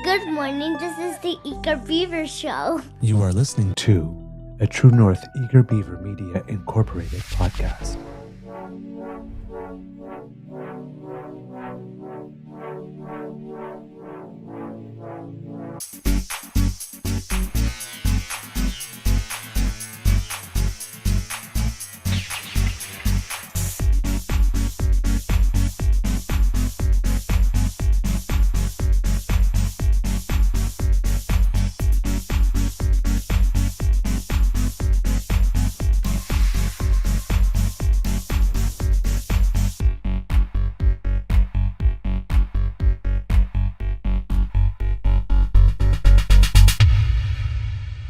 Good morning, this is the Eager Beaver Show. You are listening to a True North Eager Beaver Media Incorporated podcast.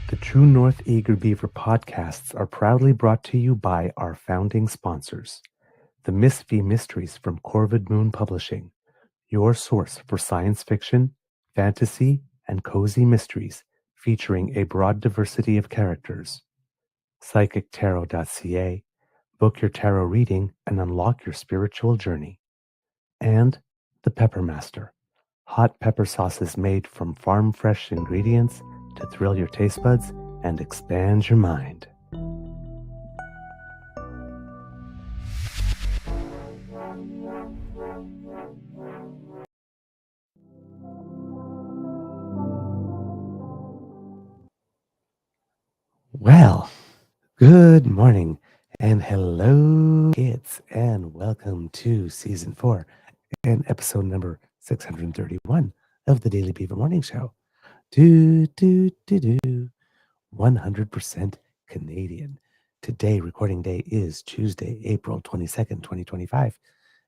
The True North Eager Beaver podcasts are proudly brought to you by our founding sponsors, the Miss V Mysteries from Corvid Moon Publishing, your source for science fiction, fantasy, and cozy mysteries featuring a broad diversity of characters. PsychicTarot.ca, book your tarot reading and unlock your spiritual journey. And the Pepper Master, hot pepper sauces made from farm-fresh ingredients to thrill your taste buds and expand your mind. Well, good morning and hello, kids, and welcome to Season 4 and episode number 631 of the Daily Beaver Morning Show. 100% Canadian. Today, recording day is Tuesday, April 22nd, 2025,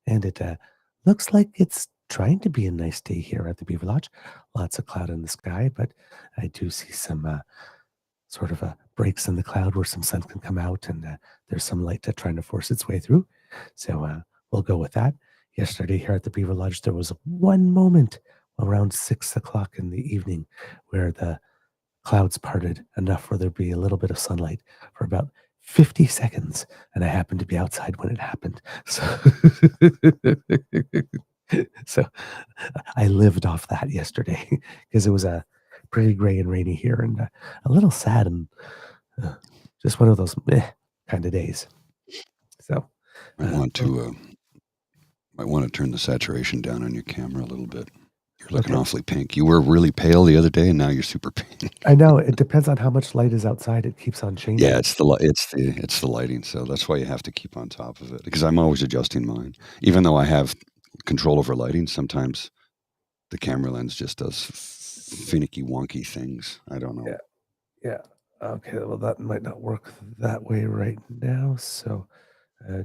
and it looks like it's trying to be a nice day here at the Beaver Lodge. Lots of cloud in the sky, but I do see some sort of breaks in the cloud where some sun can come out, and there's some light trying to force its way through. So we'll go with that. Yesterday here at the Beaver Lodge, there was one moment around 6 o'clock in the evening where the clouds parted enough for there to be a little bit of sunlight for about 50 seconds, and I happened to be outside when it happened. So I lived off that yesterday because it was pretty gray and rainy here, and a little sad, and just one of those kind of days. So Might want to turn the saturation down on your camera a little bit. You're looking awfully pink. You were really pale the other day, and now you're super pink. I know it depends on how much light is outside. It keeps on changing. Yeah, it's the lighting. So that's why you have to keep on top of it. Because I'm always adjusting mine, even though I have control over lighting. Sometimes the camera lens just does finicky, wonky things. I don't know. Yeah. Okay. Well, that might not work that way right now. So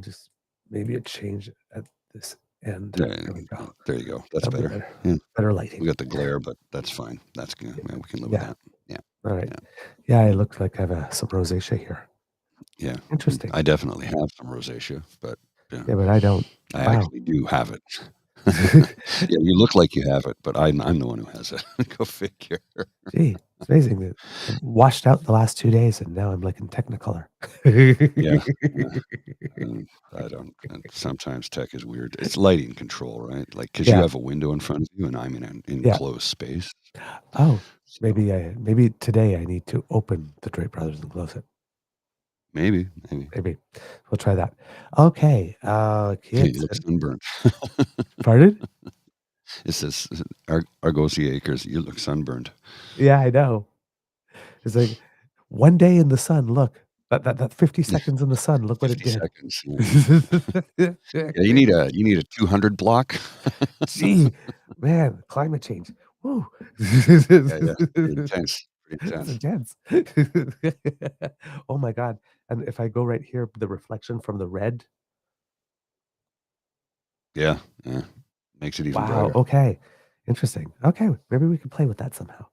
just maybe a change at this end. There we go. There you go. That's better. Yeah. Better lighting. We got the glare, but that's fine. That's good. Yeah, we can live with that. Yeah. All right. Yeah, it looks like I have some rosacea here. Yeah. Interesting. I definitely have some rosacea, but yeah, but I don't. I actually do have it. Yeah, you look like you have it, but I'm the one who has it. Go figure. Gee, it's amazing that I washed out the last 2 days, and now I'm like in Technicolor. Yeah. I don't. Sometimes tech is weird. It's lighting control, right? Like because you have a window in front of you, and I'm in an enclosed space. Oh, maybe today I need to open the Drake Brothers and close it. Maybe. We'll try that. Okay. Kids. You look sunburned. Pardon? It says Argosy Acres. You look sunburned. Yeah, I know. It's like one day in the sun. Look, that 50 seconds in the sun. Look what it did. Seconds. Yeah. Yeah, you need a 200 block. Gee, man, climate change. Woo. Yeah. Intense. It's intense. Oh my God. And if I go right here, the reflection from the red. Yeah. Makes it even brighter. Okay. Interesting. Okay. Maybe we can play with that somehow.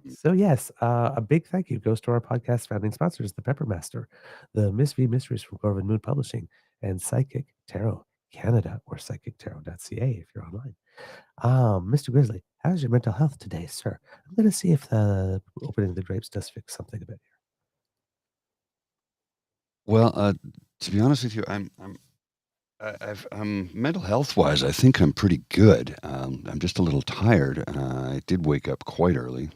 So yes, a big thank you goes to our podcast founding sponsors, the Pepper Master, the Miss V Mysteries from Corvid Moon Publishing, and Psychic Tarot Canada, or psychictarot.ca if you're online. Mr. Grizzly, how's your mental health today, sir? I'm going to see if the opening the drapes does fix something a bit here. Well, to be honest with you, I'm I've mental health wise, I think I'm pretty good. I'm just a little tired. I did wake up quite early.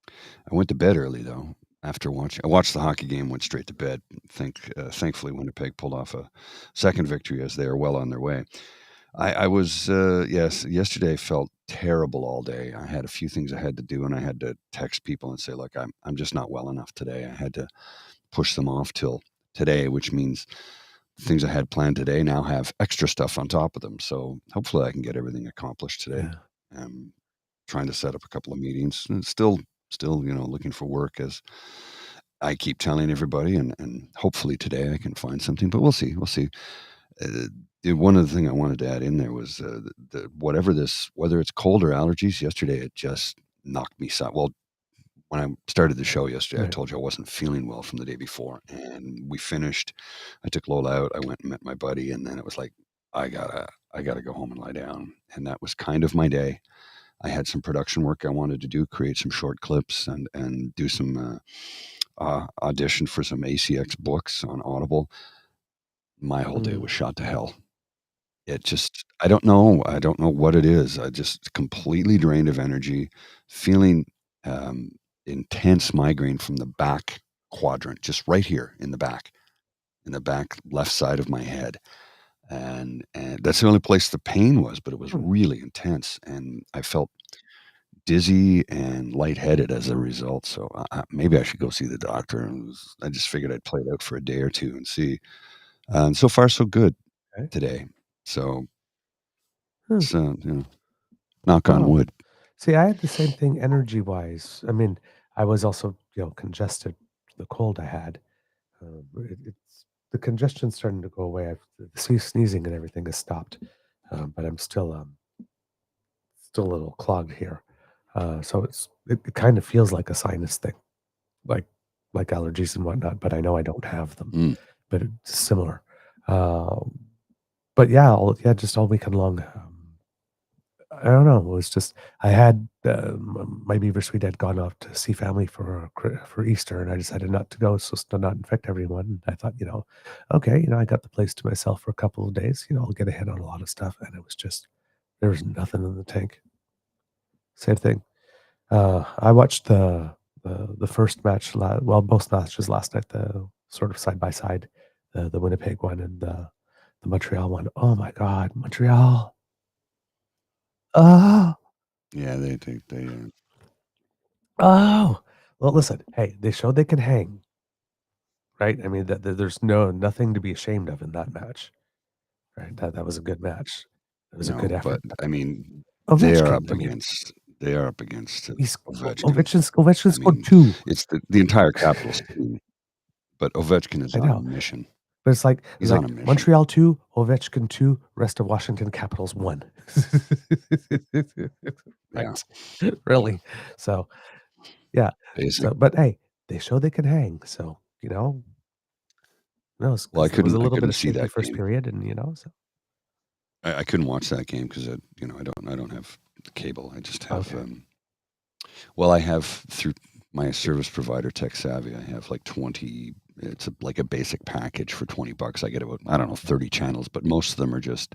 I went to bed early though. After watching, I watched the hockey game, went straight to bed. Thankfully, Winnipeg pulled off a second victory as they are well on their way. I was yes, yesterday felt terrible all day. I had a few things I had to do, and I had to text people and say, "Look, I'm just not well enough today." I had to push them off till today, which means things I had planned today now have extra stuff on top of them. So hopefully I can get everything accomplished today. Yeah. I'm trying to set up a couple of meetings. And still, looking for work as I keep telling everybody, and hopefully today I can find something. But we'll see. We'll see. One of the thing I wanted to add in there was whether it's cold or allergies. Yesterday it just knocked me. Well, when I started the show yesterday, I Right. told you I wasn't feeling well from the day before, and we finished. I took Lola out. I went and met my buddy, and then it was like I gotta go home and lie down, and that was kind of my day. I had some production work I wanted to do, create some short clips, and do some audition for some ACX books on Audible. My whole day was shot to hell. It just I don't know what it is. I just completely drained of energy, feeling um, intense migraine from the back quadrant, just right here in the back left side of my head. And that's the only place the pain was, but it was Hmm. really intense, and I felt dizzy and lightheaded as a result. So maybe I should go see the doctor. I just figured I'd play it out for a day or two and see. And so far, so good Okay. today. So Hmm. it's knock on Oh, wood. see, I had the same thing energy wise. I mean, I was also, congested. The cold I had, it's the congestion's starting to go away. The sneezing and everything has stopped, but I'm still a little clogged here. So it kind of feels like a sinus thing, like like allergies and whatnot. But I know I don't have them. Mm. But it's similar. Um, but yeah, just all weekend long. I don't know. It was just I had my beaver suite had gone off to see family for Easter, and I decided not to go so as to not infect everyone. And I thought, okay, I got the place to myself for a couple of days. I'll get ahead on a lot of stuff, and it was just there was nothing in the tank. Same thing. I watched the first match. Well, both matches last night. The sort of side by side, the Winnipeg one and the Montreal one. Oh my God, Montreal! Oh, Yeah, they oh. Well, listen. Hey, they showed they can hang, right? I mean, that there's nothing to be ashamed of in that match, right? That was a good match. It was a good no, effort. but I mean, Ovechkin. I mean, they are up against he's Ovechkin. Ovechkin I scored mean, two. it's the entire Capitals team, but Ovechkin is I on a know. mission. But it's He's on a mission. Montreal 2, Ovechkin 2, rest of Washington Capitals 1. Yeah, Right. yeah, Really. So, yeah. basic. So, but hey, they show they can hang. So, no, Well, because there was a I little bit couldn't of see shaky that first game. period, and so I couldn't watch that game because I don't have the cable. I just have okay. well, I have through my service provider, Tech Savvy. I have like 20. It's like a basic package for $20. I get about I don't know 30 channels, but most of them are just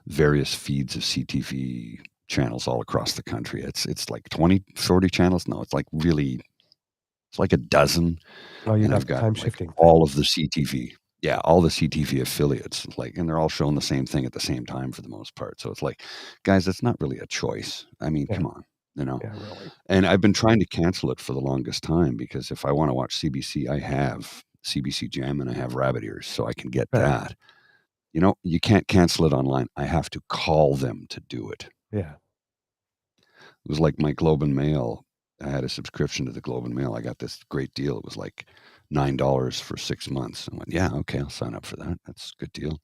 various feeds of CTV channels all across the country. It's like 20, 40 channels. No, it's like really it's like a dozen, Oh, you and got I've the got time like shifting thing. all of the CTV. Yeah, all the CTV affiliates, like, and they're all showing the same thing at the same time for the most part. So it's like, guys, that's not really a choice. I mean, Yeah. come on, you know. Yeah, really. And I've been trying to cancel it for the longest time because if I want to watch CBC, I have CBC Gem and I have Rabbit Ears, so I can get Right. that. You can't cancel it online. I have to call them to do it. Yeah. It was like my Globe and Mail. I had a subscription to the Globe and Mail. I got this great deal. It was like $9 for 6 months. I went, yeah, okay, I'll sign up for that. That's a good deal.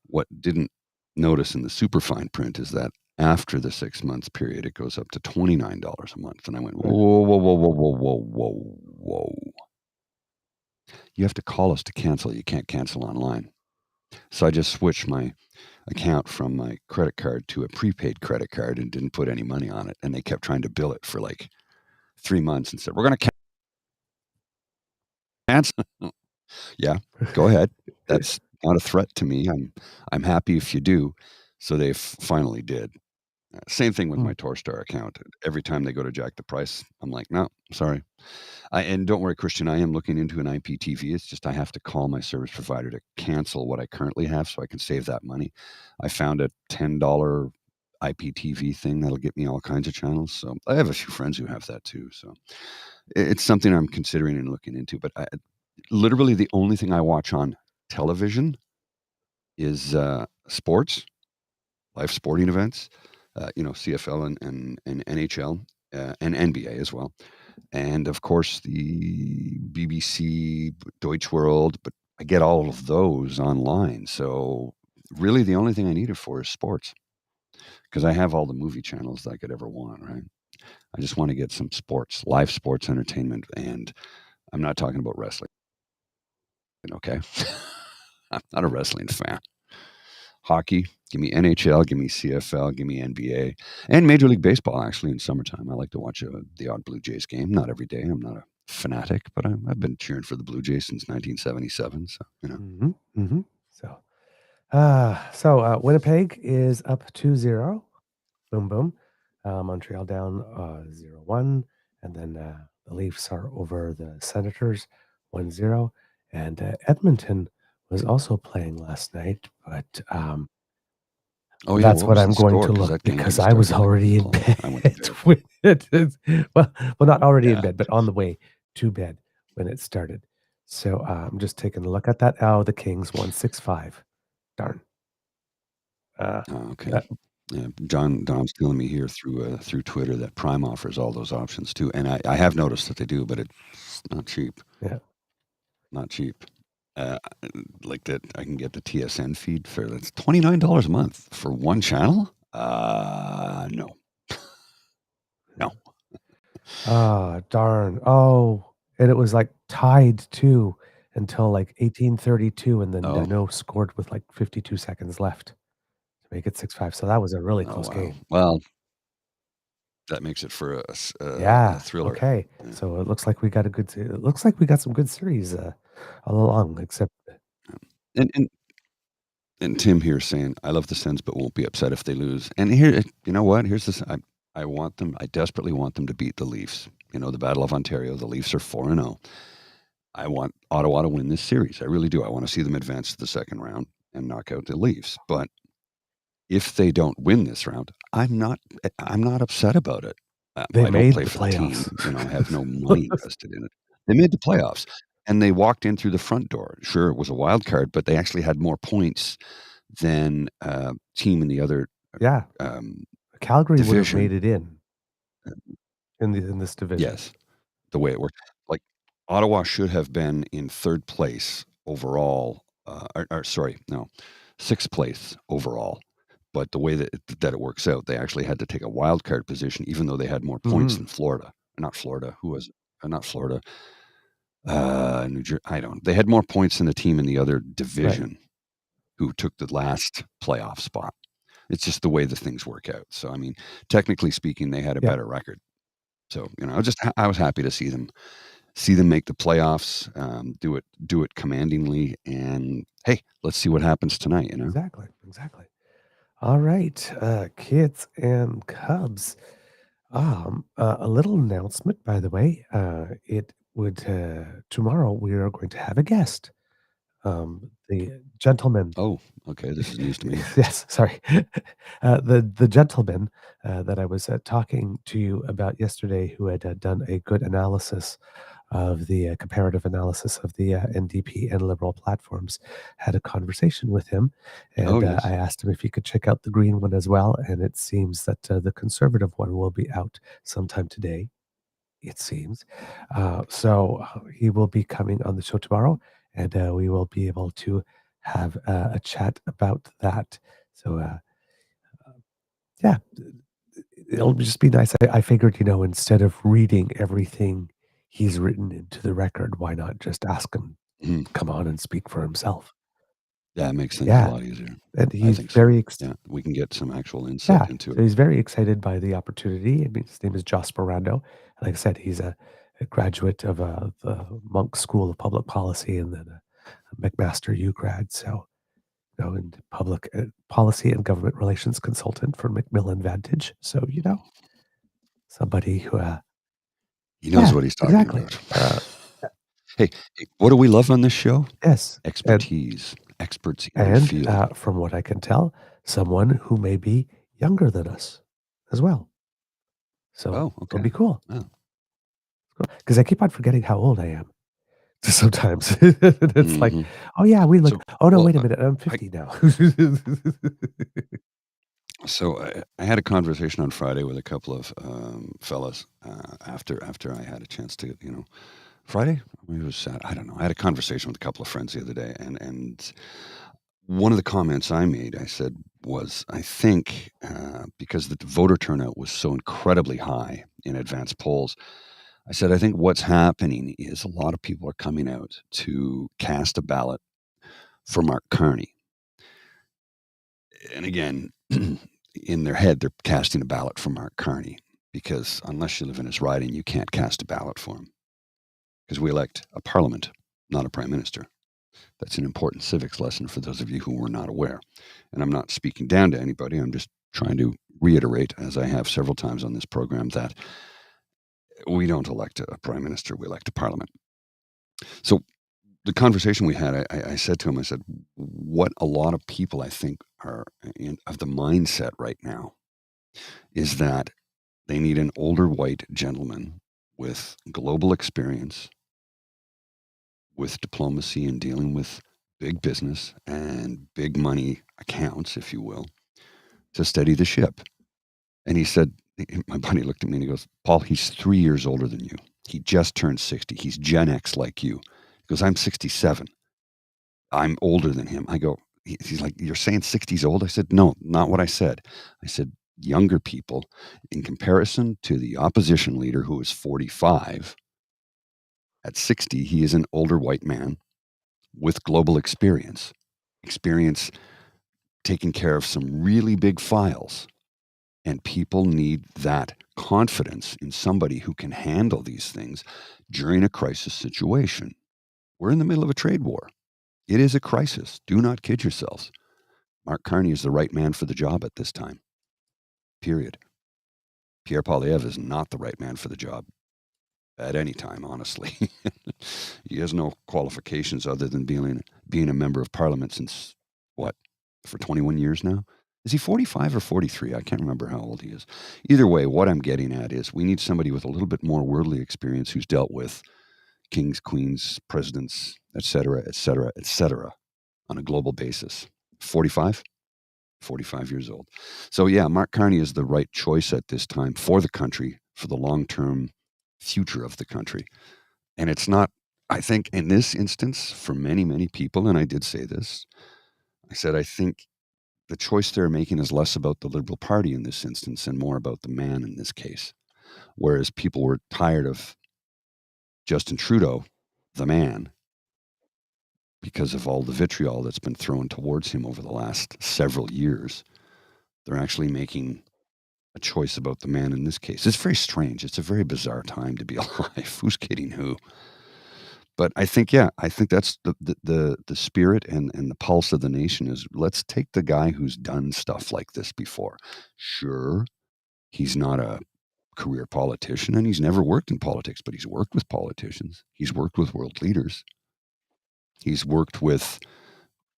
What didn't notice in the super fine print is that after the 6 months period, it goes up to $29 a month. And I went, Right. whoa, whoa, whoa, whoa, whoa, whoa, whoa, whoa. You have to call us to cancel. You can't cancel online. So I just switched my account from my credit card to a prepaid credit card and didn't put any money on it. And they kept trying to bill it for like 3 months and said, we're going to cancel. Yeah, go ahead. That's not a threat to me. I'm happy if you do. So they finally did. Same thing with Mm. my Torstar account. Every time they go to jack the price, I'm like, no, sorry. And don't worry, Christian, I am looking into an IPTV. It's just I have to call my service provider to cancel what I currently have so I can save that money. I found a $10 IPTV thing that'll get me all kinds of channels. So I have a few friends who have that too. So it's something I'm considering and looking into. But literally the only thing I watch on television is sports, live sporting events, CFL and NHL and NBA as well. And of course, the BBC, Deutsche World, but I get all of those online. So really, the only thing I need it for is sports because I have all the movie channels that I could ever want, right? I just want to get some sports, live sports entertainment. And I'm not talking about wrestling, okay? I'm not a wrestling fan. Hockey, give me NHL, give me CFL, give me NBA, and Major League Baseball, actually, in summertime. I like to watch the odd Blue Jays game. Not every day. I'm not a fanatic, but I've been cheering for the Blue Jays since 1977. So, Mm-hmm. Mm-hmm. So Winnipeg is up 2-0. Boom, boom. Montreal down 0-1. And then the Leafs are over the Senators 1-0. And Edmonton was also playing last night, but oh, yeah. that's What what was I'm the going score? to Because look that game because didn't I start was till like already in 12. I went to bed bed. when well, not already in Yeah. bed, but on the way to bed when it started. So I'm just taking a look at that. Oh, the Kings won 6-5. Darn. Uh, Oh, okay. that, Yeah, Don's telling me here through Twitter that Prime offers all those options too, and I have noticed that they do, but it's not cheap. yeah. Not cheap. Uh, like that, I can get the TSN feed for that's $29 a month for one channel. No, no. Darn. Oh, and it was like tied too until like 1832, and then Oh, Dano scored with like 52 seconds left to make it 6-5. So that was a really oh close wow. game. Well, that makes it for a Yeah. thriller. Okay. Yeah. So it looks like we got it looks like we got some good series all along, except And and Tim here saying, "I love the Sens, but won't be upset if they lose." And here, you know what? Here's this. I want them. I desperately want them to beat the Leafs. The Battle of Ontario. The Leafs are 4-0. I want Ottawa to win this series. I really do. I want to see them advance to the second round and knock out the Leafs. But if they don't win this round, I'm not upset about it. they I don't made play the for the team. playoffs. I have no money invested in it. They made the playoffs and they walked in through the front door. Sure, it was a wild card, but they actually had more points than team in the other Yeah. um, Calgary would have made division. it in this division. Yes, the way it worked. Like Ottawa should have been in third place overall. Or sorry, no, sixth place overall. But the way that it works out, they actually had to take a wild card position, even though they had more points Mhm. than Florida. Not Florida. Who was it? Not Florida. New Jersey. I don't. They had more points than the team in the other Right. division, who took the last playoff spot. It's just the way the things work out. So I mean, technically speaking, they had a Yeah. better record. So I was happy to see them make the playoffs, do it commandingly, and hey, let's see what happens tonight. Exactly. Exactly. All right, kids and cubs. A little announcement, by the way. It would tomorrow we are going to have a guest. The gentleman. Oh, okay, this is news to me. Yes, sorry. The gentleman that I was talking to you about yesterday, who had done a good analysis of the comparative analysis of the NDP and Liberal platforms, had a conversation with him, Oh and I yes. asked him if he could check out the Green one as well. And it seems that the Conservative one will be out sometime today. It seems. So he will be coming on the show tomorrow, and we will be able to have a chat about that. So, yeah, it'll just be nice. I figured, instead of reading everything he's written into the record, why not just ask him Mhm. to come on and speak for himself? Yeah, it makes things a Yeah, lot easier. and I he's think so. very Yeah, we can get some actual insight yeah, into so it. he's very excited by the opportunity. I mean, his name is Josh Sperando. Like I said, he's a graduate of the Monk School of Public Policy and then a McMaster U grad. So and public policy and government relations consultant for Macmillan Vantage. So, somebody who, He knows what he's talking exactly. about. Hey, what do we love on this show? Yes. Expertise. Experts in their And field. from what I can tell, someone who may be younger than us as well. So Okay. it'll be cool. Oh. Because I keep on forgetting how old I am. Sometimes it's like, oh yeah, we look. Wait a minute, I'm 50 now. So I had a conversation on Friday with a couple of fellas after I had a chance to, Friday? Maybe it was Saturday. I don't know. I had a conversation with a couple of friends the other day, and one of the comments I made, I said, was I think because the voter turnout was so incredibly high in advanced polls, I said, I think what's happening is a lot of people are coming out to cast a ballot for Mark Carney. And again, in their head, they're casting a ballot for Mark Carney because unless you live in his riding, you can't cast a ballot for him because we elect a parliament, not a prime minister. That's an important civics lesson for those of you who were not aware. And I'm not speaking down to anybody. I'm just trying to reiterate, as I have several times on this program, that we don't elect a prime minister, we elect a parliament. So the conversation we had, I said to him, I said, what a lot of people I think are of the mindset right now is that they need an older white gentleman with global experience, with diplomacy and dealing with big business and big money accounts, if you will, to steady the ship. And he said, my buddy looked at me and he goes, Paul, he's 3 years older than you. He just turned 60. He's Gen X like you. He goes, I'm 67. I'm older than him. I go, he's like, you're saying 60's old? I said, no, not what I said. I said, younger people, in comparison to the opposition leader who is 45, at 60, he is an older white man with global experience taking care of some really big files. And people need that confidence in somebody who can handle these things during a crisis situation. We're in the middle of a trade war. It is a crisis. Do not kid yourselves. Mark Carney is the right man for the job at this time. Period. Pierre Poilièvre is not the right man for the job at any time, honestly. He has no qualifications other than being a member of parliament since, for 21 years now? Is he 45 or 43? I can't remember how old he is. Either way, what I'm getting at is we need somebody with a little bit more worldly experience who's dealt with kings, queens, presidents, et cetera, et cetera, et cetera, on a global basis. 45? 45 years old. So yeah, Mark Carney is the right choice at this time for the country, for the long-term future of the country. And it's not, I think in this instance, for many, many people, and I did say this, I said, I think the choice they're making is less about the Liberal Party in this instance and more about the man in this case. Whereas people were tired of Justin Trudeau, the man, because of all the vitriol that's been thrown towards him over the last several years. They're actually making a choice about the man in this case. It's very strange. It's a very bizarre time to be alive. Who's kidding who? But I think that's the spirit and the pulse of the nation is let's take the guy who's done stuff like this before. Sure, he's not a career politician and he's never worked in politics, but he's worked with politicians. He's worked with world leaders. He's worked with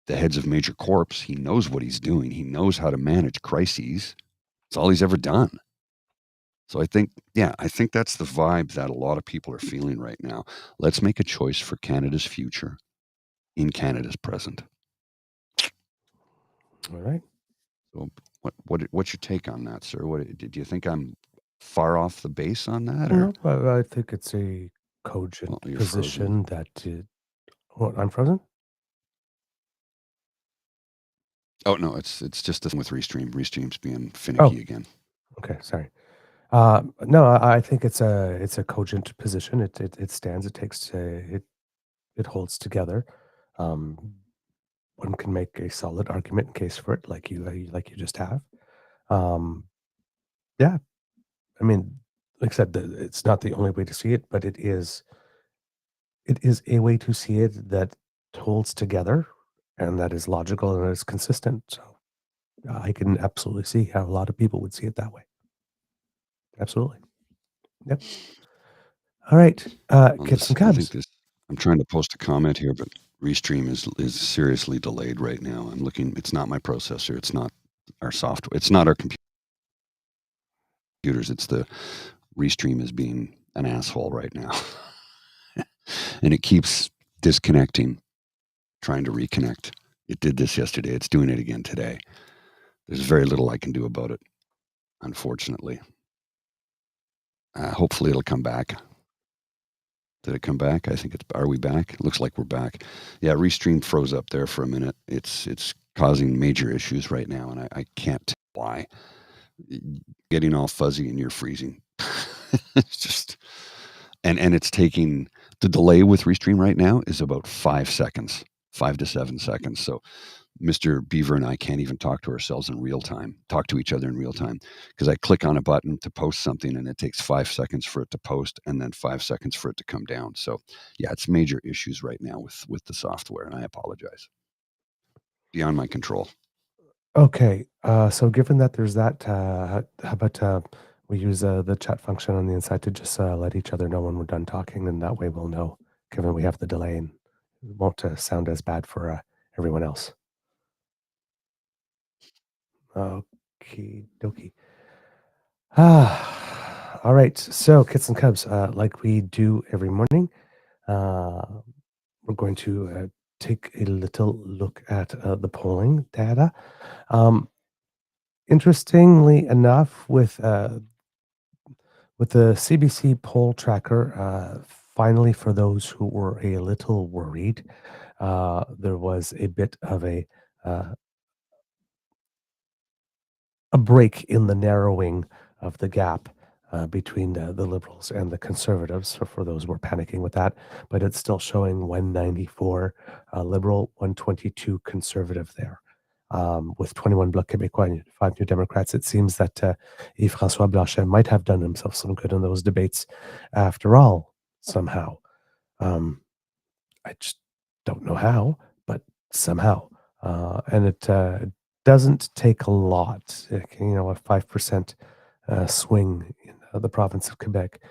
the heads of major corps. He knows what he's doing. He knows how to manage crises. It's all he's ever done. So I think that's the vibe that a lot of people are feeling right now. Let's make a choice for Canada's future in Canada's present. All right. So what's your take on that, sir? Do you think I'm far off the base on that? Or No, I think it's a cogent you're position that I'm frozen? Oh no, it's just the thing with Restream. Restream's being finicky again. Okay, sorry. No, I think it's a cogent position. It stands. It takes. It holds together. One can make a solid argument and case for it, like you just have. Yeah, I mean, like I said, it's not the only way to see it, but it is a way to see it that holds together and that is logical and is consistent. So I can absolutely see how a lot of people would see it that way. Absolutely. Yep. All right, On kits this, and I think cubs. this. I'm trying to post a comment here, but Restream is seriously delayed right now. I'm looking. It's not my processor. It's not our software. It's not our computers. It's the Restream is being an asshole right now, and it keeps disconnecting, trying to reconnect. It did this yesterday. It's doing it again today. There's very little I can do about it, unfortunately. Hopefully, it'll come back. Did it come back? I think it's. Are we back? It looks like we're back. Yeah, Restream froze up there for a minute. It's causing major issues right now, and I can't tell why. Getting all fuzzy and you're freezing. It's just and it's taking the delay with Restream right now is about 5 seconds, 5 to 7 seconds. So Mr. Beaver and I can't even talk to ourselves in real time, talk to each other in real time, because I click on a button to post something and it takes 5 seconds for it to post and then 5 seconds for it to come down. So yeah, it's major issues right now with the software, and I apologize. Beyond my control. Okay, so given that there's that, how about we use the chat function on the inside to just let each other know when we're done talking, and that way we'll know, given we have the delay, and it won't sound as bad for everyone else. Okie dokie. All right. So, kits and cubs, like we do every morning, we're going to take a little look at the polling data. Interestingly enough, with the CBC poll tracker, finally, for those who were a little worried, there was a bit of uh, a break in the narrowing of the gap between the Liberals and the Conservatives. So for those who are panicking with that, but it's still showing 194 Liberal, 122 Conservative there. With 21 Bloc Québécois and 5 New Democrats, it seems that Yves-François Blanchet might have done himself some good in those debates after all, somehow. I just don't know how, but somehow. And it doesn't take a lot. A 5% swing in the province of Quebec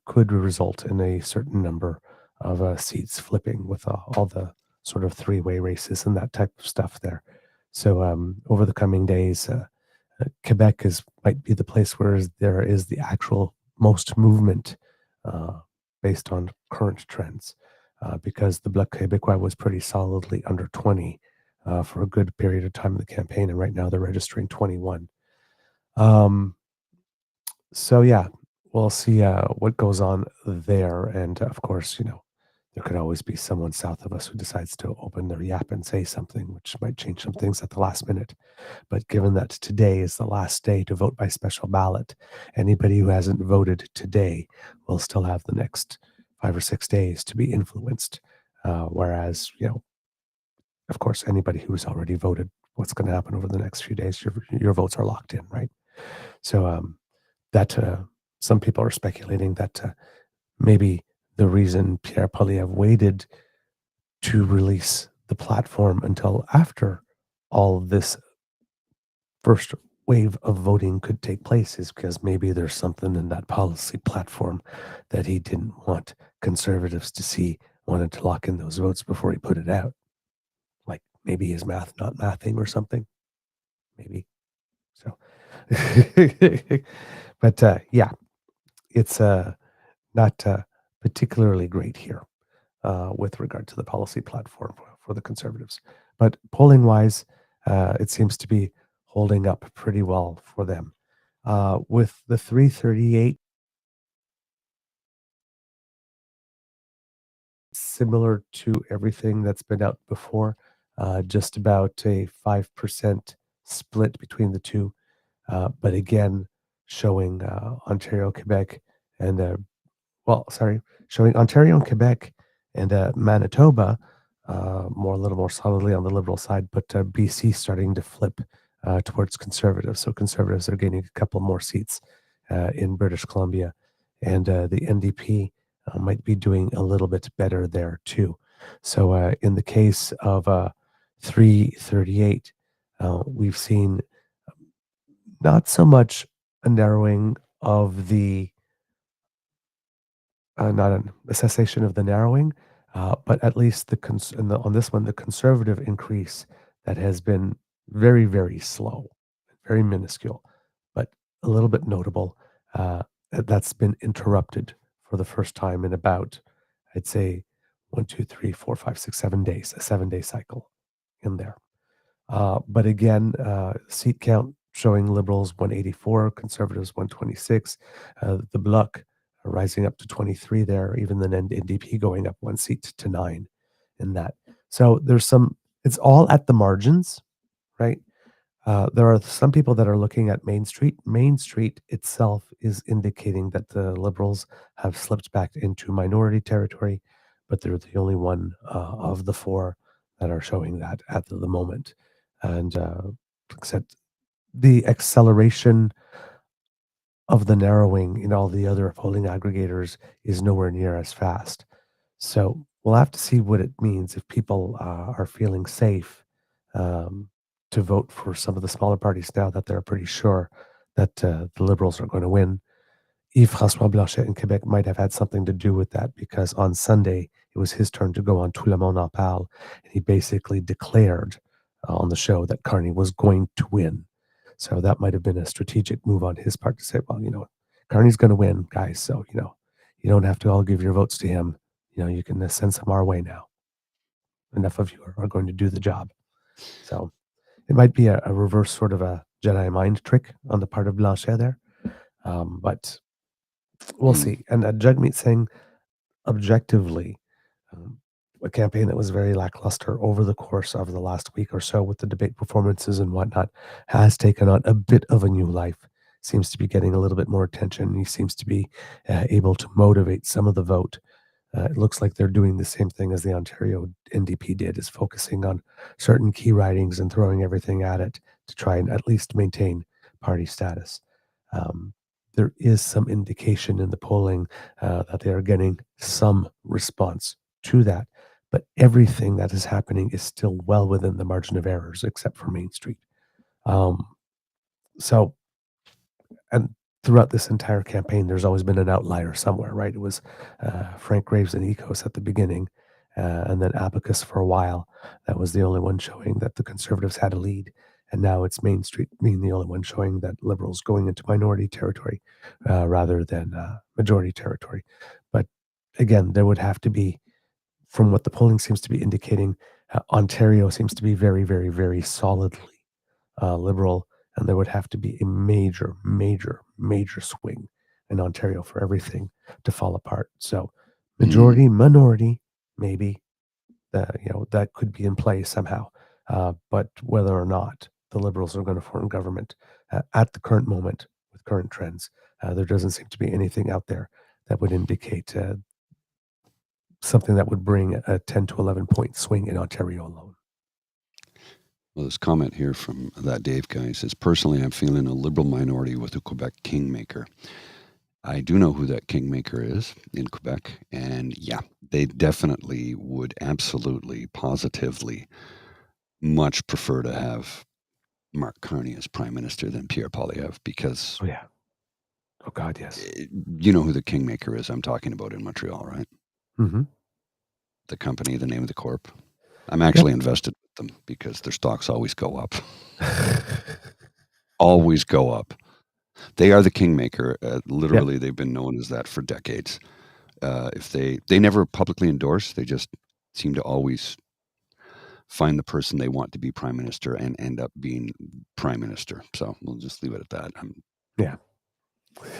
could result in a certain number of seats flipping with all the sort of three-way races and that type of stuff there. So over the coming days, Quebec might be the place where there is the actual most movement based on current trends, because the Bloc Québécois was pretty solidly under 20 for a good period of time in the campaign, and right now they're registering 21. So yeah, we'll see what goes on there, and of course, there could always be someone south of us who decides to open their yap and say something, which might change some things at the last minute. But given that today is the last day to vote by special ballot, anybody who hasn't voted today will still have the next 5 or 6 days to be influenced. Whereas, of course, anybody who's already voted, what's going to happen over the next few days, your votes are locked in, right? So that some people are speculating that maybe the reason Pierre Poilièvre waited to release the platform until after all of this first wave of voting could take place is because maybe there's something in that policy platform that he didn't want conservatives to see, wanted to lock in those votes before he put it out. Like maybe his math not mathing or something. Maybe. So, but yeah, it's not particularly great here with regard to the policy platform for the conservatives. But polling wise, it seems to be holding up pretty well for them. With the 338, similar to everything that's been out before, just about a 5% split between the two. But again, showing Ontario, Quebec, and showing Ontario and Quebec and Manitoba a little more solidly on the Liberal side, but BC starting to flip towards Conservatives. So Conservatives are gaining a couple more seats in British Columbia, and the NDP might be doing a little bit better there too. So in the case of 338. We've seen not so much a narrowing of the not a cessation of the narrowing, but at least on this one, the conservative increase that has been very, very slow, very minuscule, but a little bit notable. That's been interrupted for the first time in about, I'd say, 1, 2, 3, 4, 5, 6, 7 days, a 7-day cycle in there. But again, seat count showing Liberals 184, Conservatives 126, the Bloc rising up to 23 there, even the NDP going up 1 seat to 9 in that. So it's all at the margins, right? There are some people that are looking at Main Street. Main Street itself is indicating that the Liberals have slipped back into minority territory, but they're the only one of the four that are showing that at the moment. And except the acceleration of the narrowing in all the other polling aggregators is nowhere near as fast. So we'll have to see what it means if people are feeling safe um, to vote for some of the smaller parties now that they're pretty sure that the Liberals are going to win. Yves-François Blanchet in Quebec might have had something to do with that because on Sunday it was his turn to go on Tout le monde en parle, and he basically declared on the show that Carney was going to win. So that might have been a strategic move on his part to say, well, Carney's going to win, guys. So, you don't have to all give your votes to him. You can send some our way now. Enough of you are going to do the job. So it might be a reverse sort of a Jedi mind trick on the part of Blanchet there. But we'll see. And Jagmeet Singh, objectively, a campaign that was very lackluster over the course of the last week or so with the debate performances and whatnot, has taken on a bit of a new life. Seems to be getting a little bit more attention. He seems to be able to motivate some of the vote. It looks like they're doing the same thing as the Ontario NDP did, is focusing on certain key ridings and throwing everything at it to try and at least maintain party status. There is some indication in the polling that they are getting some response to that, but everything that is happening is still well within the margin of errors, except for Main Street. And throughout this entire campaign, there's always been an outlier somewhere, right? It was Frank Graves and Ecos at the beginning, and then Abacus for a while. That was the only one showing that the Conservatives had a lead. And now it's Main Street being the only one showing that Liberals going into minority territory rather than majority territory. But again, there would have to be, from what the polling seems to be indicating, Ontario seems to be very, very, very solidly Liberal, and there would have to be a major, major, major swing in Ontario for everything to fall apart. So, majority, minority, maybe that could be in play somehow. But whether or not the Liberals are going to form government at the current moment with current trends, there doesn't seem to be anything out there that would indicate something that would bring a 10 to 11 point swing in Ontario alone. Well, this comment here from that Dave guy says, personally, I'm feeling a Liberal minority with a Quebec kingmaker. I do know who that kingmaker is in Quebec. And yeah, they definitely would absolutely, positively much prefer to have Mark Carney as prime minister than Pierre Poilièvre because... Oh, yeah. Oh, God, yes. You know who the kingmaker is I'm talking about in Montreal, right? Mm-hmm. The company, the name of the corp. I'm actually invested with them because their stocks always go up. Always go up. They are the kingmaker. Literally, they've been known as that for decades. If they never publicly endorse, they just seem to always find the person they want to be prime minister and end up being prime minister. So we'll just leave it at that. Yeah.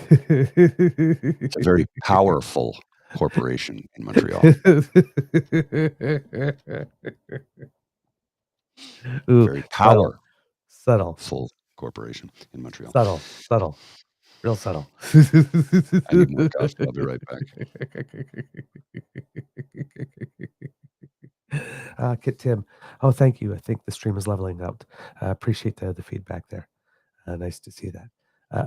It's a very powerful corporation in Montreal. Ooh, Very powerful subtle corporation in Montreal. Subtle. Real subtle. I need more coffee. I'll be right back. Kit Tim. Oh, thank you. I think the stream is leveling out. I appreciate the feedback there. Nice to see that.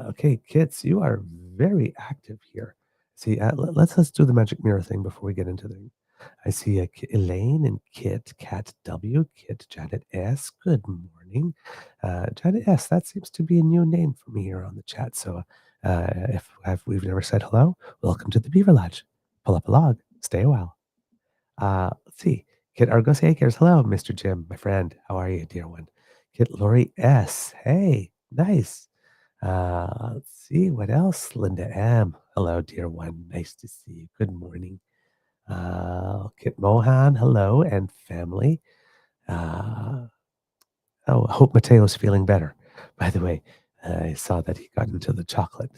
Okay, Kits, you are very active here. See, let's do the magic mirror thing before we get into the I see Elaine and Kit, Cat W, Kit, Janet S. Good morning. Janet S., that seems to be a new name for me here on the chat. So if we've never said hello, welcome to the Beaver Lodge. Pull up a log, stay a while. Let's see. Kit Argos Akers, hello, Mr. Jim, my friend. How are you, dear one? Kit Lori S. Hey, nice. Let's see, what else? Linda M. Hello, dear one. Nice to see you. Good morning. Kit Mohan, hello, and family. Hope Mateo's feeling better. By the way, I saw that he got into the chocolate.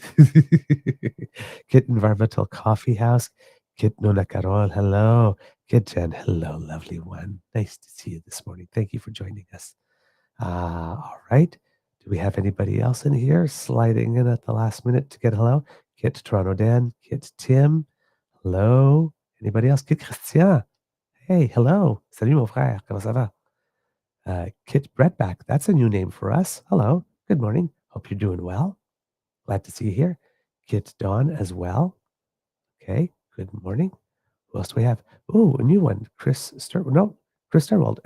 Kit Environmental Coffee House. Kit Nona Carol, hello. Kit Jen, hello, lovely one. Nice to see you this morning. Thank you for joining us. All right. Do we have anybody else in here sliding in at the last minute to get hello? Kit Toronto Dan, Kit Tim, hello. Anybody else? Kit Christian. Hey, hello. Salut mon frère. Comment ça va? Kit Brettback. That's a new name for us. Hello. Good morning. Hope you're doing well. Glad to see you here. Kit Dawn as well. Okay. Good morning. Who else do we have? Oh, a new one. Chris Sturwald.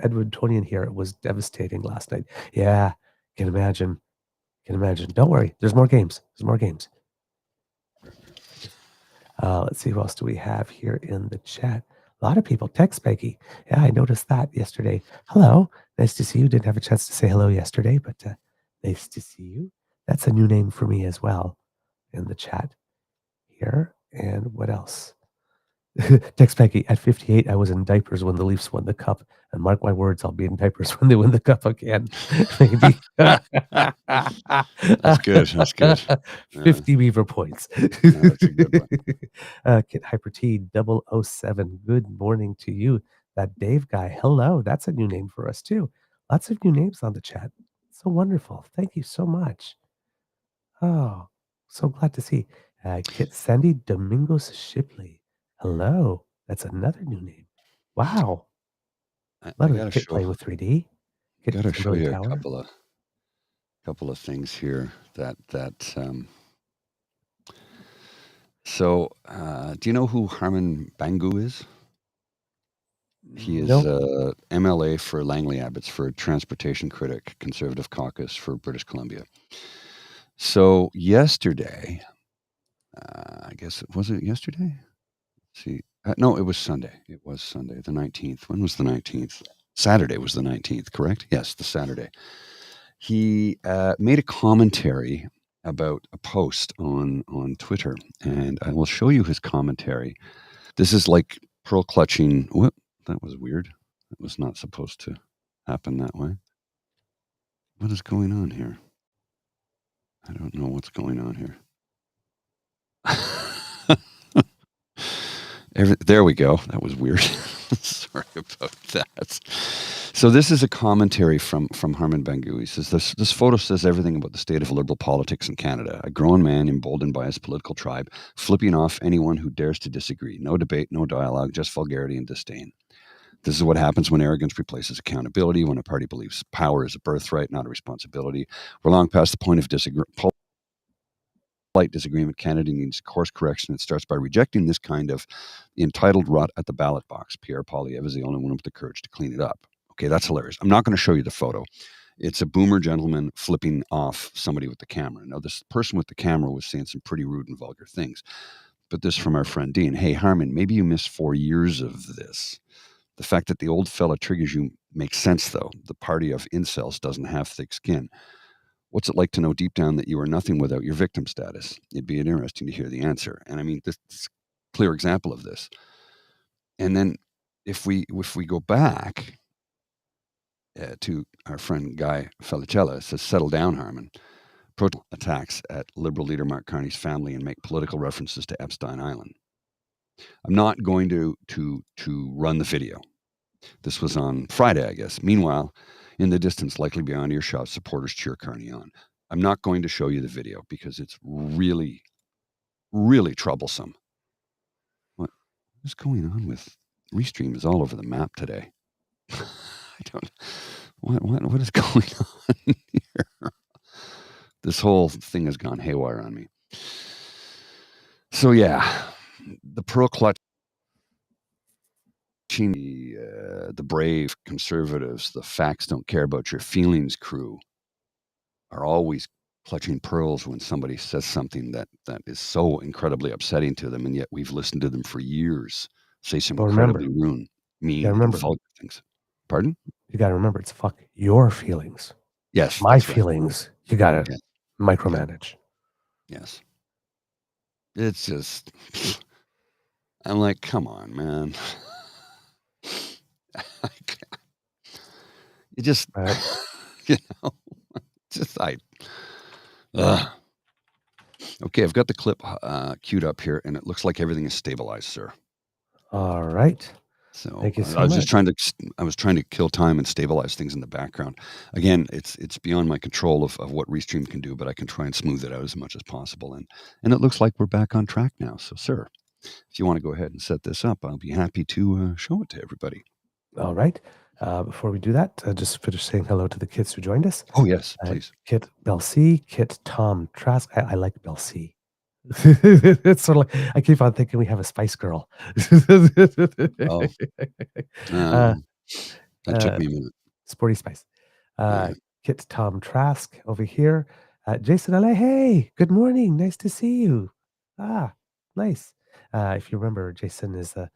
Edward Tonian here. It was devastating last night. Yeah. Can imagine. Don't worry. There's more games. Let's see, who else do we have here in the chat? A lot of people. Text Becky. Yeah, I noticed that yesterday. Hello. Nice to see you. Didn't have a chance to say hello yesterday, but nice to see you. That's a new name for me as well in the chat here. And what else? Text Becky, at 58, I was in diapers when the Leafs won the cup. And mark my words, I'll be in diapers when they win the cup again. Maybe. That's good. 50 Beaver points. That's a good one. Kit Hyper T 007. Good morning to you. That Dave guy. Hello. That's a new name for us too. Lots of new names on the chat. So wonderful. Thank you so much. Oh, so glad to see. Kit Sandy Domingos Shipley. Hello. That's another new name. Wow. I A lot gotta of Kit playing with 3D. I gotta show Kimberly you Tower. a couple of things here that so do you know who Harman Bangu is? He is Nope. MLA for Langley Abbotsford, transportation critic, Conservative caucus for British Columbia. So yesterday, I guess was it yesterday? Let's see, no, it was Sunday. It was Sunday, the 19th. When was the 19th? Saturday was the 19th, correct? Yes, the Saturday. He made a commentary about a post on Twitter, and I will show you his commentary. This is like pearl clutching. What? That was weird. It was not supposed to happen that way. What is going on here? I don't know what's going on here. There we go. That was weird. Sorry about that. So this is a commentary from Harman Bangu. He says, this photo says everything about the state of liberal politics in Canada. A grown man emboldened by his political tribe, flipping off anyone who dares to disagree. No debate, no dialogue, just vulgarity and disdain. This is what happens when arrogance replaces accountability, when a party believes power is a birthright, not a responsibility. We're long past the point of polite disagreement. Canada needs course correction. It starts by rejecting this kind of entitled rot at the ballot box. Pierre Poilièvre is the only one with the courage to clean it up. Okay, that's hilarious. I'm not going to show you the photo. It's a boomer gentleman flipping off somebody with the camera. Now, this person with the camera was saying some pretty rude and vulgar things. But this from our friend Dean. Hey, Harman, maybe you missed 4 years of this. The fact that the old fella triggers you makes sense, though. The party of incels doesn't have thick skin. What's it like to know deep down that you are nothing without your victim status? It'd be interesting to hear the answer. And I mean, this is a clear example of this. And then if we go back to our friend Guy Felicella, it says, settle down, Harman. Attacks at Liberal leader Mark Carney's family and make political references to Epstein Island. I'm not going to run the video. This was on Friday, I guess. Meanwhile, in the distance, likely beyond earshot, supporters cheer Carney on. I'm not going to show you the video because it's really, really troublesome. What is going on with Restream is all over the map today. I don't. What is going on here? This whole thing has gone haywire on me. So yeah, the pearl clutch. The brave conservatives, the facts don't care about your feelings crew are always clutching pearls when somebody says something that is so incredibly upsetting to them, and yet we've listened to them for years say some But remember, incredibly rude, mean, and remember, vulgar things. Pardon? you got to remember, it's fuck your feelings. Yes, My that's right. feelings, you got to Yes. micromanage. Yes. It's just, I'm like, come on, man. You just, Right. you know, just okay, I've got the clip queued up here, and it looks like everything is stabilized, sir. All right. So Thank you I so was much. just trying to kill time and stabilize things in the background. Again, it's beyond my control of what Restream can do, but I can try and smooth it out as much as possible. And it looks like we're back on track now. So, sir, if you want to go ahead and set this up, I'll be happy to show it to everybody. All right. Before we do that, just finish saying hello to the kids who joined us. Oh, yes, please. Kit Bell C, Kit Tom Trask. I like Bell C. It's sort of like I keep on thinking we have a Spice Girl. Oh, that took me a minute. Sporty Spice. Yeah. Kit Tom Trask over here. Jason LA, hey, good morning. Nice to see you. Ah, nice. If you remember, Jason is the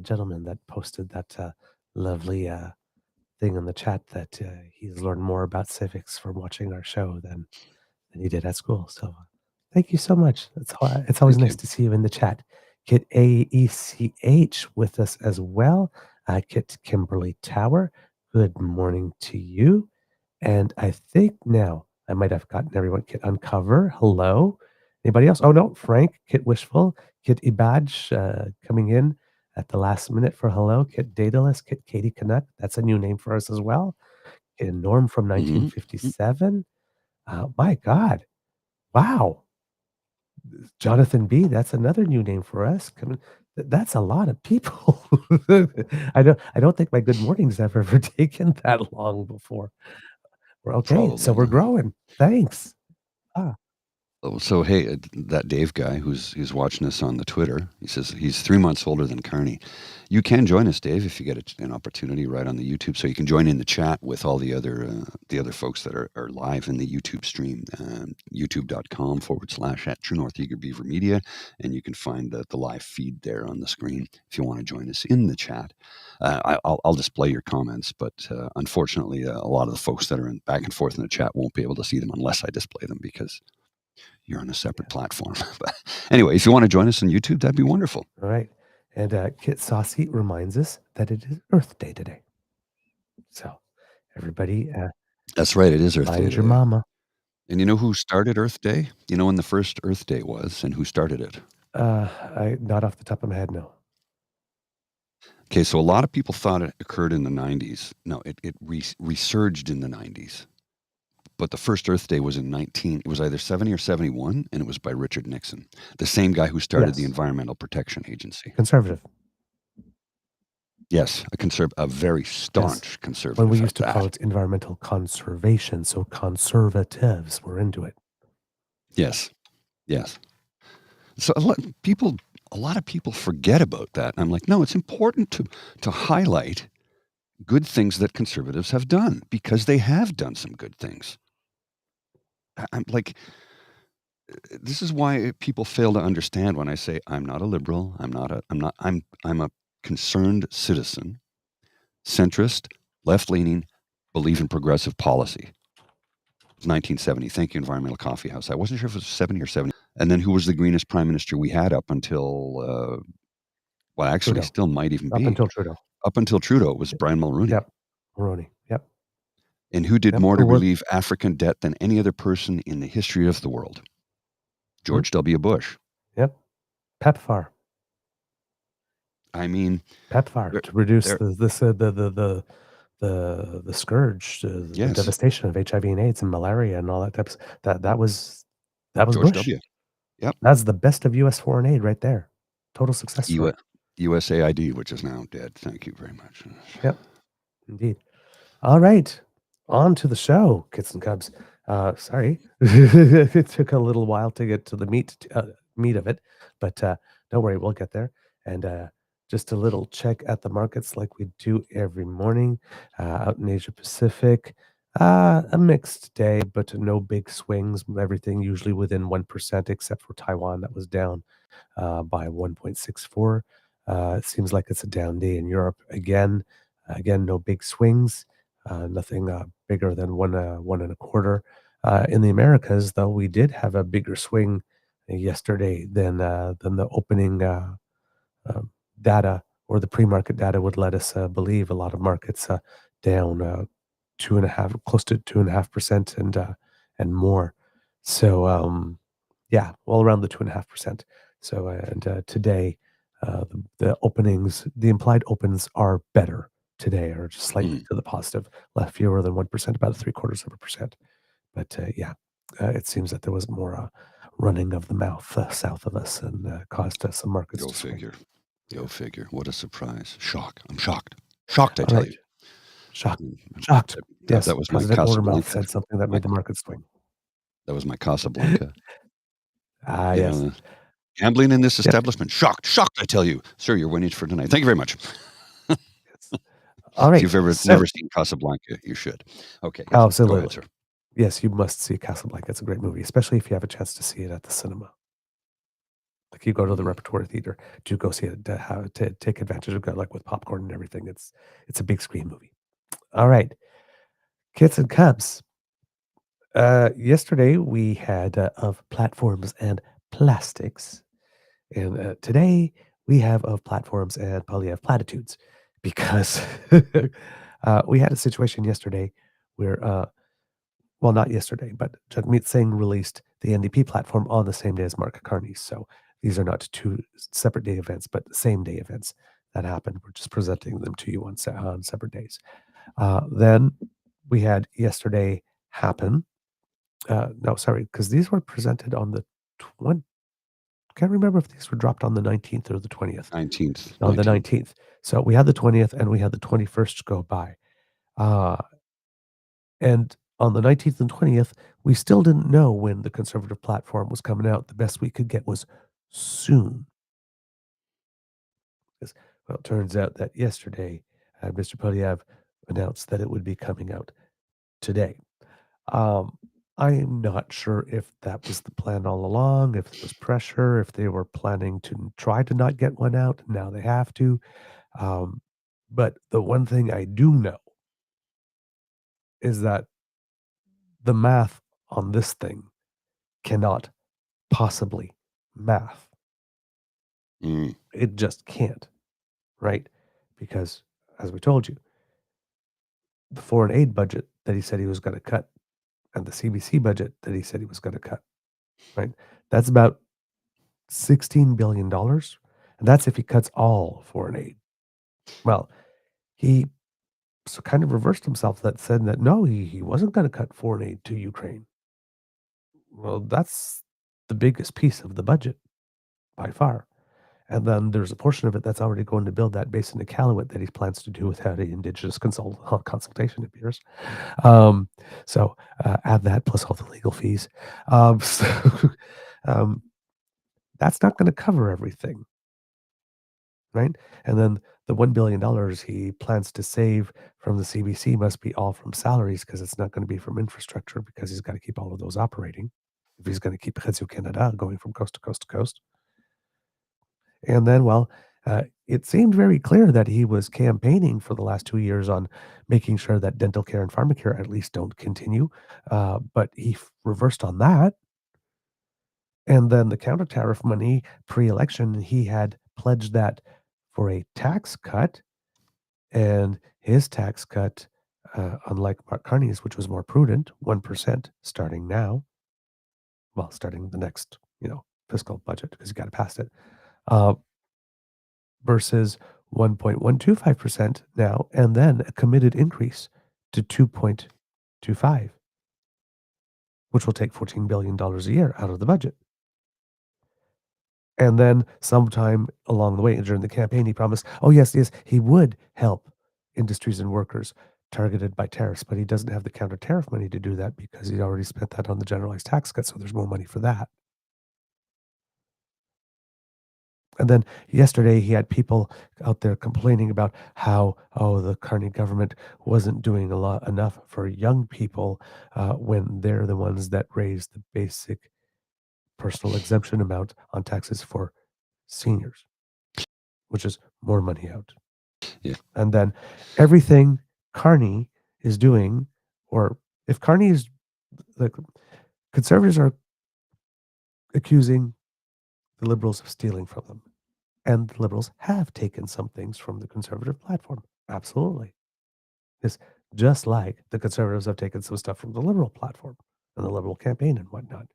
gentleman that posted that lovely thing in the chat that he's learned more about civics from watching our show than he did at school. So thank you so much. It's always Thank nice you. to see you in the chat. Kit AECH with us as well. Kit Kimberly Tower, good morning to you. And I think now I might have gotten everyone. Kit Uncover, hello. Anybody else? Oh no, Frank, Kit Wishful, Kit Ibaj coming in at the last minute for hello. Kit Daedalus, Kit Katie Canuck. That's a new name for us as well. Kit Norm from 1957. My God. Wow. Jonathan B, that's another new name for us. That's a lot of people. I don't think my good mornings have ever taken that long before. We're okay, so Probably we're not. growing. Thanks. Ah. So hey, that Dave guy who's watching us on the Twitter, he says he's 3 months older than Carney. You can join us, Dave, if you get an opportunity right on the YouTube. So you can join in the chat with all the other folks that are live in the YouTube stream, youtube.com/at truenortheagerbeaver media, and you can find the live feed there on the screen if you want to join us in the chat. I'll display your comments, but unfortunately, a lot of the folks that are back and forth in the chat won't be able to see them unless I display them because you're on a separate platform. But anyway, if you want to join us on YouTube, that'd be wonderful. All right. And Kit Saucy reminds us that it is Earth Day today. So everybody, That's right. It is Earth Day find your today. mama. And you know who started Earth Day? You know when the first Earth Day was and who started it? Not off the top of my head, no. Okay, so a lot of people thought it occurred in the 90s. No, it resurged in the 90s. But the first Earth Day was it was either 70 or 71, and it was by Richard Nixon, the same guy who started the Yes. Environmental Protection Agency. Conservative. Yes, a very staunch conservative. When we used to call it environmental conservation, so conservatives were into it. Yes, yes. So a lot of people forget about that. I'm like, no, it's important to highlight good things that conservatives have done because they have done some good things. I'm like, this is why people fail to understand when I say I'm not a liberal. I'm a concerned citizen, centrist, left-leaning, believe in progressive policy. It was 1970. Thank you, Environmental Coffee House. I wasn't sure if it was 70 or 70. And then who was the greenest prime minister we had up until, well, actually, Trudeau. still might even Up be. until Trudeau. Up until Trudeau, it was Brian Mulroney. Yep. Mulroney. Yep. And who did more to relieve African debt than any other person in the history of the world? George W. Bush. Yep. PEPFAR. I mean, PEPFAR to reduce the scourge, the devastation of HIV and AIDS and malaria and all that types. That was George Bush. W. Yep. That's the best of U.S. foreign aid right there. Total success story. USAID, which is now dead. Thank you very much. Yep. Indeed. All right. On to the show, Kits and Cubs. Sorry. It took a little while to get to the meat of it, but don't worry, we'll get there. And just a little check at the markets like we do every morning. Out in Asia Pacific, a mixed day, but no big swings. Everything usually within 1%, except for Taiwan, that was down by 1.64. It seems like it's a down day in Europe again. Again, no big swings, nothing bigger than 1.25. In the Americas, though, we did have a bigger swing yesterday than the opening uh, data or the pre-market data would let us believe. A lot of markets down 2.5, close to 2.5%, and more. So yeah, all around the 2.5%. So and today, the openings, the implied opens are better today, or just slightly to the positive, left fewer than 1%, about 0.75%. But yeah, it seems that there was more running of the mouth south of us and caused some markets Go to swing. figure. Go figure. What a surprise. Shock. I'm shocked. Shocked, I All tell right, you. shocked, Mm, shocked. That, Yes, that was my President Motormouth Casablanca. said something that My, made the market swing. that was my Casablanca. Ah, You yes. know, gambling in this Yep. establishment. Shocked. Shocked, I tell you. Sir, you're winning for tonight. Thank you very much. Yes. All If right. you've ever So, never seen Casablanca, you should. Okay, yes. Go absolutely. ahead, sir. Yes, you must see Casablanca. It's a great movie, especially if you have a chance to see it at the cinema. Like you go to the repertoire theater to go see it, to take advantage of it, like with popcorn and everything. It's a big screen movie. All right, kids and cubs. Yesterday we had of platforms and plastics, and today we have of platforms and Poilièvre platitudes, because we had a situation yesterday where well, not yesterday, but Jagmeet Singh released the NDP platform on the same day as Mark Carney. So these are not two separate day events, but the same day events that happened. We're just presenting them to you on separate days. Then we had yesterday happen. No, sorry, because these were presented on the 20. Can't remember if these were dropped on the 19th or the 20th. 19th. On the 19th. So we had the 20th and we had the 21st go by. And on the 19th and 20th, we still didn't know when the conservative platform was coming out. The best we could get was soon. Well, it turns out that yesterday, Mr. Poilièvre announced that it would be coming out today. I'm not sure if that was the plan all along, if there was pressure, if they were planning to try to not get one out. Now they have to. But the one thing I do know is that the math on this thing cannot possibly math. It just can't, right? Because, as we told you, the foreign aid budget that he said he was going to cut and the CBC budget that he said he was going to cut, right? That's about $16 billion. And that's if he cuts all foreign aid. Well, he kind of reversed himself, that said that no, he wasn't going to cut foreign aid to Ukraine. Well, that's the biggest piece of the budget by far. And then there's a portion of it that's already going to build that base in Iqaluit that he plans to do without an Indigenous consultation, it appears. So add that plus all the legal fees. So, that's not going to cover everything, right? And then the $1 billion he plans to save from the CBC must be all from salaries, because it's not going to be from infrastructure, because he's got to keep all of those operating if he's going to keep Radio Canada going from coast to coast to coast. And then, well, it seemed very clear that he was campaigning for the last 2 years on making sure that dental care and pharmacare at least don't continue. But he reversed on that. And then the counter tariff money pre-election, he had pledged that for a tax cut. And his tax cut, unlike Mark Carney's, which was more prudent, 1% starting now, well, starting the next, fiscal budget, because you got to pass it, versus 1.125% now, and then a committed increase to 2.25, which will take $14 billion a year out of the budget. And then sometime along the way during the campaign, he promised, oh, yes, he would help industries and workers targeted by tariffs, but he doesn't have the counter tariff money to do that because he already spent that on the generalized tax cut, so there's more money for that. And then yesterday he had people out there complaining about how, the Carney government wasn't doing enough for young people when they're the ones that raise the basic personal exemption amount on taxes for seniors, which is more money out. Yeah. And then everything Carney is doing, or if Carney is like, conservatives are accusing the liberals of stealing from them. And the liberals have taken some things from the conservative platform. Absolutely. It's just like the conservatives have taken some stuff from the liberal platform and the liberal campaign and whatnot.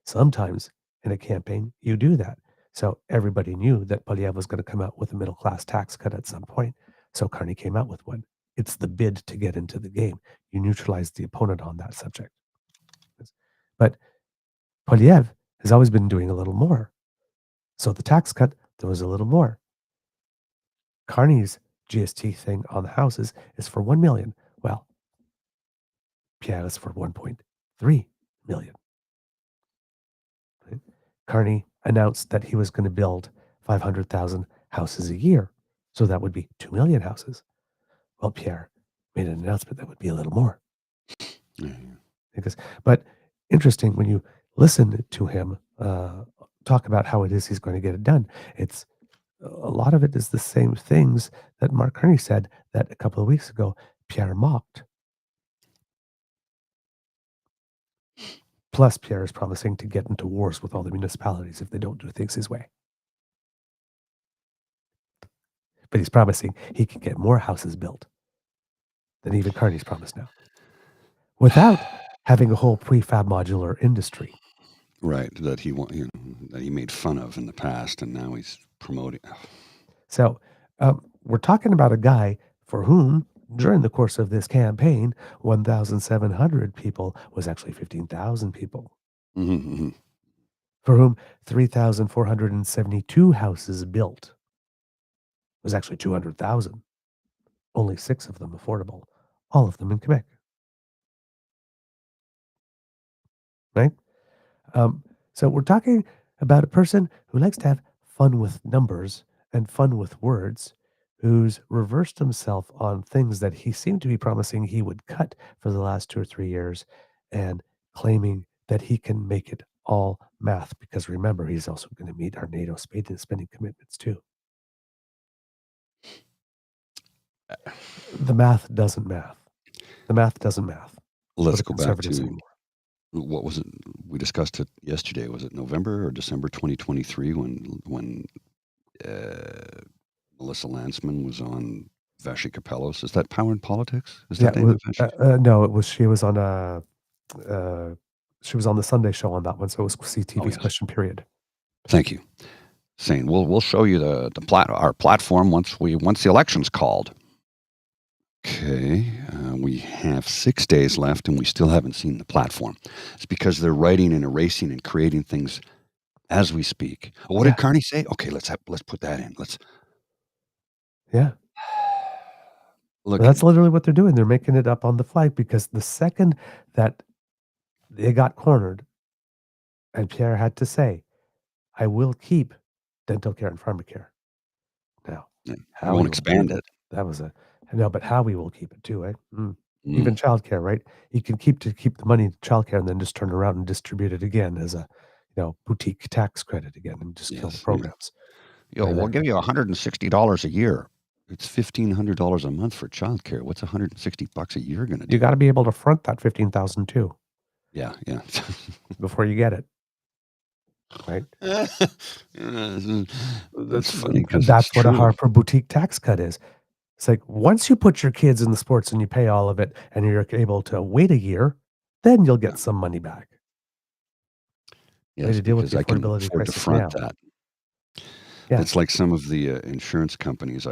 Sometimes in a campaign, you do that. So everybody knew that Poilièvre was going to come out with a middle class tax cut at some point. So Carney came out with one. It's the bid to get into the game. You neutralize the opponent on that subject. But Poilièvre has always been doing a little more. So the tax cut, there was a little more. Carney's GST thing on the houses is for 1 million. Well, Pierre is for 1.3 million. Right? Carney announced that he was going to build 500,000 houses a year. So that would be 2 million houses. Well, Pierre made an announcement that would be a little more. But interesting, when you listen to him talk about how it is he's going to get it done, it's a lot of it is the same things that Mark Carney said that a couple of weeks ago Pierre mocked. Plus, Pierre is promising to get into wars with all the municipalities if they don't do things his way. But he's promising he can get more houses built than even Carney's promised now, without having a whole prefab modular industry. Right, that he that he made fun of in the past, and now he's promoting. So we're talking about a guy for whom, during the course of this campaign, 1,700 people was actually 15,000 people. Mm-hmm. For whom 3,472 houses built was actually 200,000. Only 6 of them affordable, all of them in Quebec. Right? So we're talking about a person who likes to have fun with numbers and fun with words, who's reversed himself on things that he seemed to be promising he would cut for the last 2 or 3 years, and claiming that he can make it all math, because remember, he's also going to meet our NATO spending commitments too. The math doesn't math. The math doesn't math. Let's go back to anymore. What was it? We discussed it yesterday. Was it November or December 2023 when Melissa Landsman was on Vashi Capellos? Is that Power and Politics? Is that no? It was she was on the Sunday show on that one, so it was CTV's Question Period. Thank you. Saying we'll show you our platform once the election's called. Okay, we have 6 days left, and we still haven't seen the platform. It's because they're writing and erasing and creating things as we speak. What did Carney say? Okay, let's put that in. Look, that's literally what they're doing. They're making it up on the fly, because the second that they got cornered, and Pierre had to say, "I will keep dental care and pharmacare." Now, how won't expand it. That was but how we will keep it too, eh? Even childcare, right? You can keep the money in childcare and then just turn around and distribute it again as a, boutique tax credit again, and just kill the programs. We'll give you $160 a year. It's $1,500 a month for childcare. What's $160 a year going to do? You got to be able to front that 15,000 too. Yeah. Before you get it. Right? That's funny. That's what a Harper boutique tax cut is. It's like, once you put your kids in the sports and you pay all of it, and you're able to wait a year, then you'll get some money back. Yes, because I can afford to front that. Yeah. It's like some of the insurance companies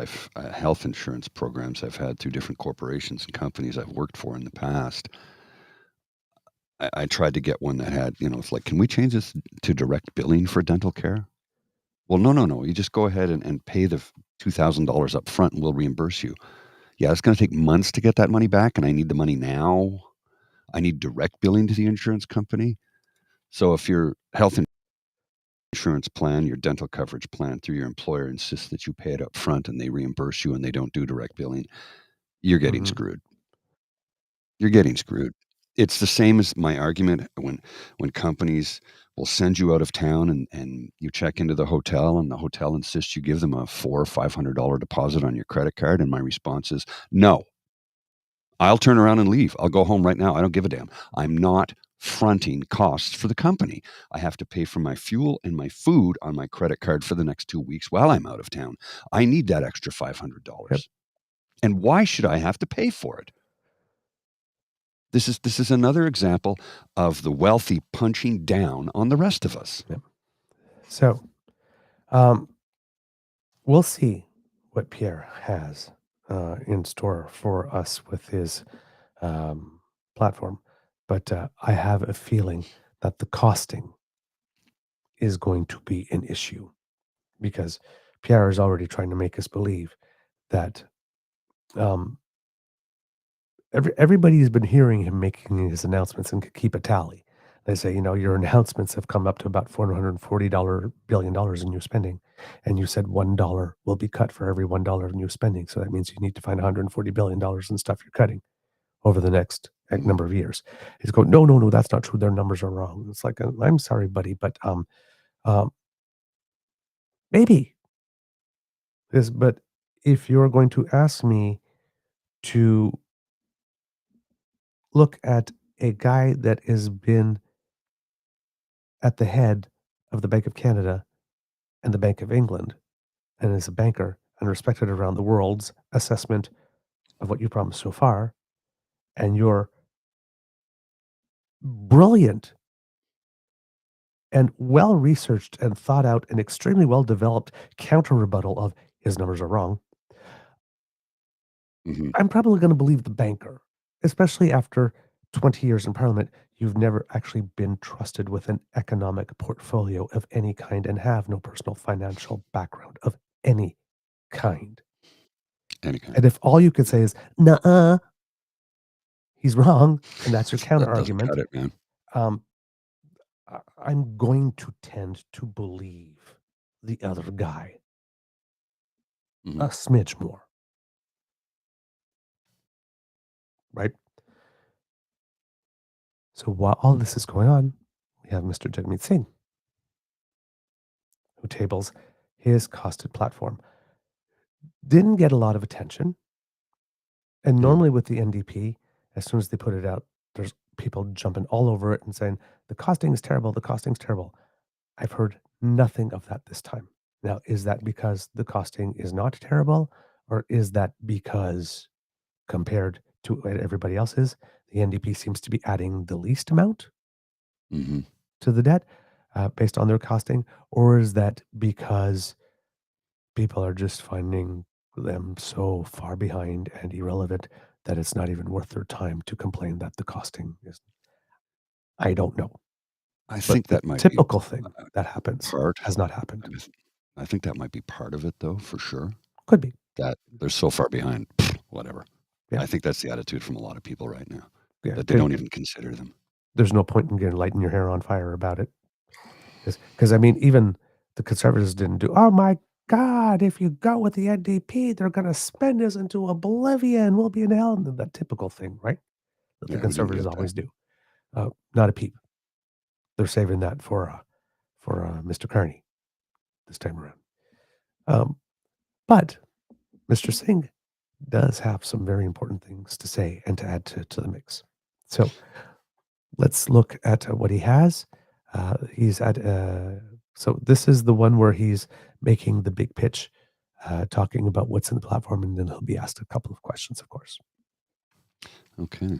health insurance programs I've had through different corporations and companies I've worked for in the past. I tried to get one that had, it's like, can we change this to direct billing for dental care? Well, no. You just go ahead and pay the $2,000 up front, and we'll reimburse you. Yeah, it's going to take months to get that money back, and I need the money now. I need direct billing to the insurance company. So if your health insurance plan, your dental coverage plan through your employer insists that you pay it up front and they reimburse you and they don't do direct billing, you're getting screwed. You're getting screwed. It's the same as my argument when companies will send you out of town and you check into the hotel and the hotel insists you give them a $400 or $500 deposit on your credit card. And my response is, no, I'll turn around and leave. I'll go home right now. I don't give a damn. I'm not fronting costs for the company. I have to pay for my fuel and my food on my credit card for the next 2 weeks while I'm out of town. I need that extra $500. Yep. And why should I have to pay for it? This is another example of the wealthy punching down on the rest of us. Yep. So, we'll see what Pierre has in store for us with his platform, but I have a feeling that the costing is going to be an issue because Pierre is already trying to make us believe that everybody's been hearing him making his announcements and could keep a tally. They say, your announcements have come up to about $440 billion in new spending. And you said $1 will be cut for every $1 of new spending. So that means you need to find $140 billion in stuff you're cutting over the next number of years. He's going, no, that's not true. Their numbers are wrong. It's like, I'm sorry, buddy, but maybe. But if you're going to ask me to look at a guy that has been at the head of the Bank of Canada and the Bank of England and is a banker and respected around the world's assessment of what you promised so far, and your brilliant and well-researched and thought out and extremely well-developed counter-rebuttal of his numbers are wrong, I'm probably going to believe the banker, especially after 20 years in Parliament. You've never actually been trusted with an economic portfolio of any kind and have no personal financial background of any kind. And if all you could say is, nuh-uh, he's wrong, and that's your counter argument, that doesn't cut it, man. I'm going to tend to believe the other guy a smidge more. Right? So while all this is going on, we have Mr. Jagmeet Singh, who tables his costed platform. Didn't get a lot of attention. And normally with the NDP, as soon as they put it out, there's people jumping all over it and saying, the costing is terrible, the costing's terrible. I've heard nothing of that this time. Now, is that because the costing is not terrible, or is that because compared to what everybody else is, the NDP seems to be adding the least amount to the debt based on their costing? Or is that because people are just finding them so far behind and irrelevant that it's not even worth their time to complain that the costing is? I don't know. I think that might typical be thing that happens has not happened. I think that might be part of it, though, for sure. Could be. That they're so far behind, whatever. Yeah. I think that's the attitude from a lot of people right now, Yeah, that they don't even consider them. There's no point in getting lighting your hair on fire about it. Because, I mean, even the Conservatives didn't do, oh my God, if you go with the NDP, they're going to spend us into oblivion. We'll be in hell. And that typical thing, right? That the Conservatives always do. Not a peep. They're saving that for Mr. Carney this time around. But Mr. Singh does have some very important things to say and to add to the mix. So let's look at what he has. He's at so this is the one where he's making the big pitch, talking about what's in the platform, and then he'll be asked a couple of questions, of course. Okay.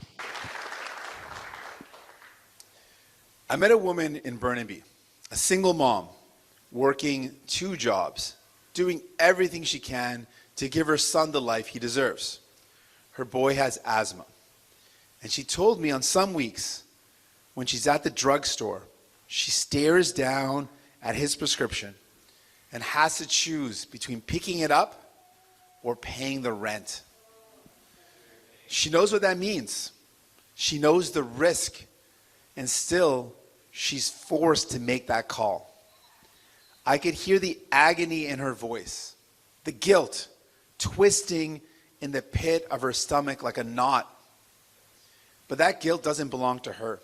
I met a woman in Burnaby, a single mom, working 2 jobs, doing everything she can to give her son the life he deserves. Her boy has asthma. And she told me on some weeks, when she's at the drugstore, she stares down at his prescription and has to choose between picking it up or paying the rent. She knows what that means. She knows the risk, and still she's forced to make that call. I could hear the agony in her voice, the guilt twisting in the pit of her stomach like a knot. But that guilt doesn't belong to her,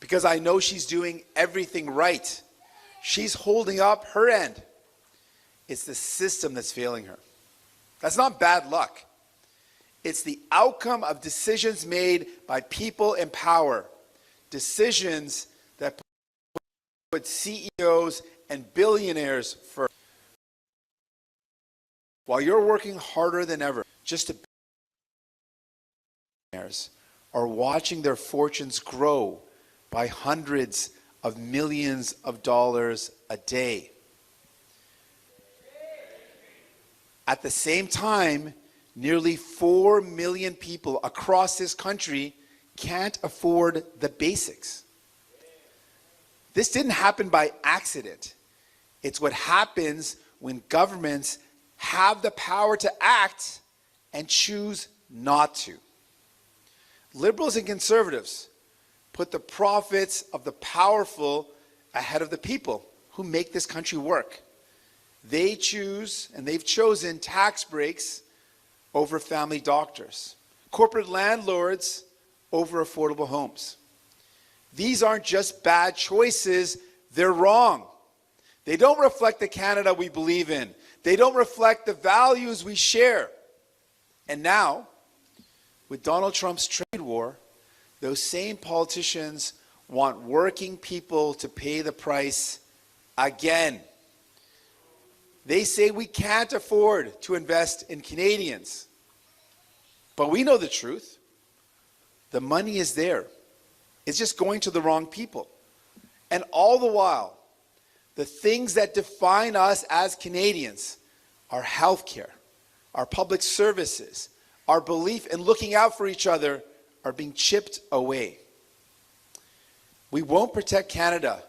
because I know she's doing everything right. She's holding up her end. It's the system that's failing her. That's not bad luck. It's the outcome of decisions made by people in power, decisions that put CEOs and billionaires first. While you're working harder than ever just to are watching their fortunes grow by hundreds of millions of dollars a day. At the same time, nearly 4 million people across this country can't afford the basics. This didn't happen by accident. It's what happens when governments have the power to act and choose not to. Liberals and conservatives put the profits of the powerful ahead of the people who make this country work. They choose, and they've chosen, tax breaks over family doctors, corporate landlords over affordable homes. These aren't just bad choices, they're wrong. They don't reflect the Canada we believe in. They don't reflect the values we share. And now, with Donald Trump's trade war, those same politicians want working people to pay the price again. They say we can't afford to invest in Canadians. But we know the truth. The money is there. It's just going to the wrong people. And all the while, the things that define us as Canadians, our healthcare, our public services, our belief in looking out for each other, are being chipped away. We won't protect Canada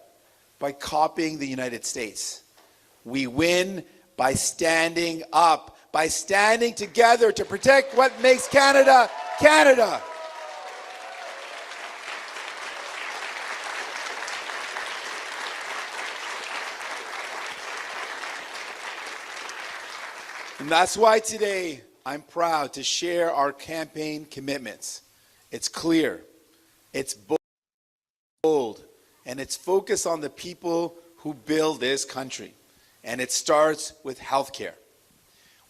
by copying the United States. We win by standing up, by standing together to protect what makes Canada, Canada. And that's why today I'm proud to share our campaign commitments. It's clear, it's bold, and it's focused on the people who build this country. And it starts with healthcare.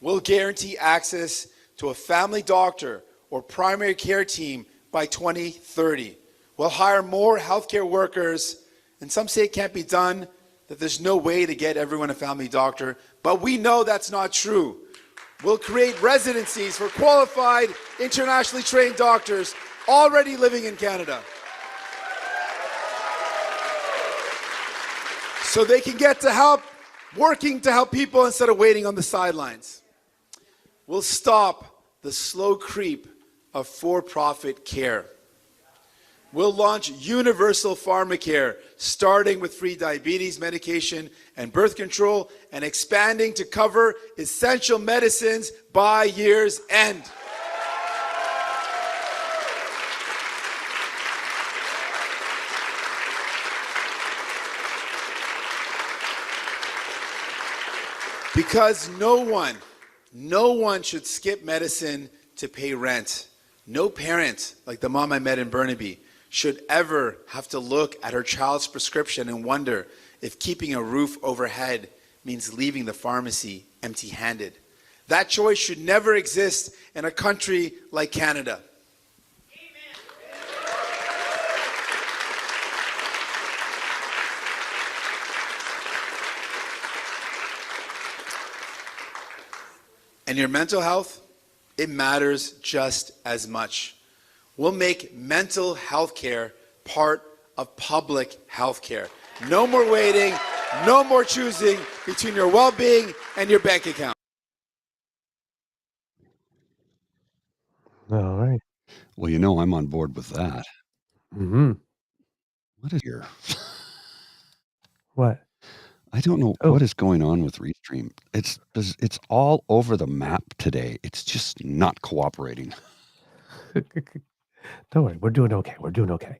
We'll guarantee access to a family doctor or primary care team by 2030. We'll hire more healthcare workers, and some say it can't be done, that there's no way to get everyone a family doctor, but we know that's not true. We'll create residencies for qualified, internationally trained doctors already living in Canada, so they can get to help, working to help people instead of waiting on the sidelines. We'll stop the slow creep of for-profit care. We'll launch universal pharmacare, starting with free diabetes medication and birth control, and expanding to cover essential medicines by year's end. Because no one should skip medicine to pay rent. No parent, like the mom I met in Burnaby, should ever have to look at her child's prescription and wonder if keeping a roof overhead means leaving the pharmacy empty-handed. That choice should never exist in a country like Canada. And your mental health, it matters just as much. We'll make mental health care part of public health care. No more waiting, no more choosing between your well-being and your bank account. All right. Well, you know, I'm on board with that. Mm-hmm. What is here? What? I don't know what is going on with Restream. It's all over the map today. It's just not cooperating. Don't worry, we're doing okay. We're doing okay.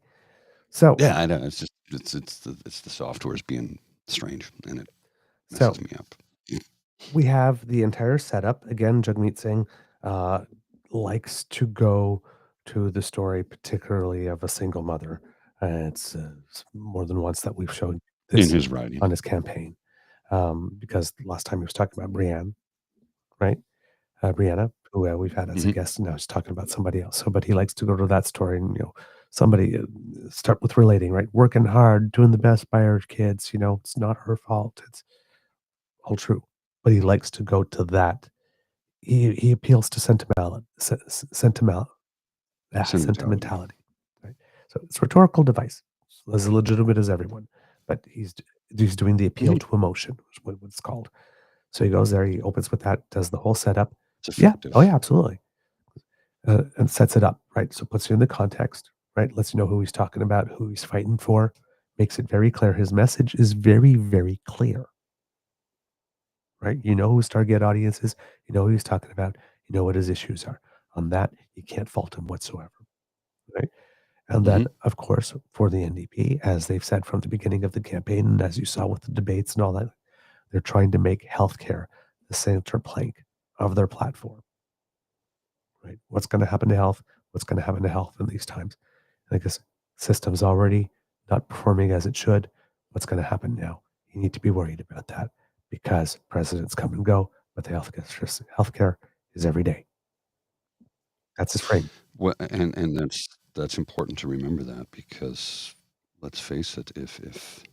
So Yeah, I know. It's just it's the software's being strange, and So messes me up. we have the entire setup. Again, Jagmeet Singh likes to go to the story, particularly of a single mother. It's more than once that we've shown In this his writing. on his campaign. Because last time he was talking about Brienne, right? Brianna, who we've had as a Mhm. guest, and now he's talking about somebody else. So, but he likes to go to that story and, somebody start with relating, right? Working hard, doing the best by our kids. It's not her fault. It's all true. But he likes to go to that. He appeals to Sentimentality. sentimentality, right? So it's a rhetorical device, as legitimate as everyone, but he's doing the appeal Mhm. to emotion, is what it's called. So he goes there, he opens with that, does the whole setup. It's Yeah. effective. Oh, yeah, absolutely. And sets it up, right? So puts you in the context, right? Lets you know who he's talking about, who he's fighting for, makes it very clear. His message is very, very clear, right? You know who his target audience is, you know who he's talking about, you know what his issues are. On that, you can't fault him whatsoever, right? And then, Mhm. of course, for the NDP, as they've said from the beginning of the campaign, and as you saw with the debates and all that, they're trying to make healthcare the center plank of their platform, right? What's going to happen to health? What's going to happen to health in these times? I guess system's already not performing as it should. What's going to happen now? You need to be worried about that because presidents come and go, but the healthcare is every day. That's his frame. Well, and that's important to remember that because let's face it, if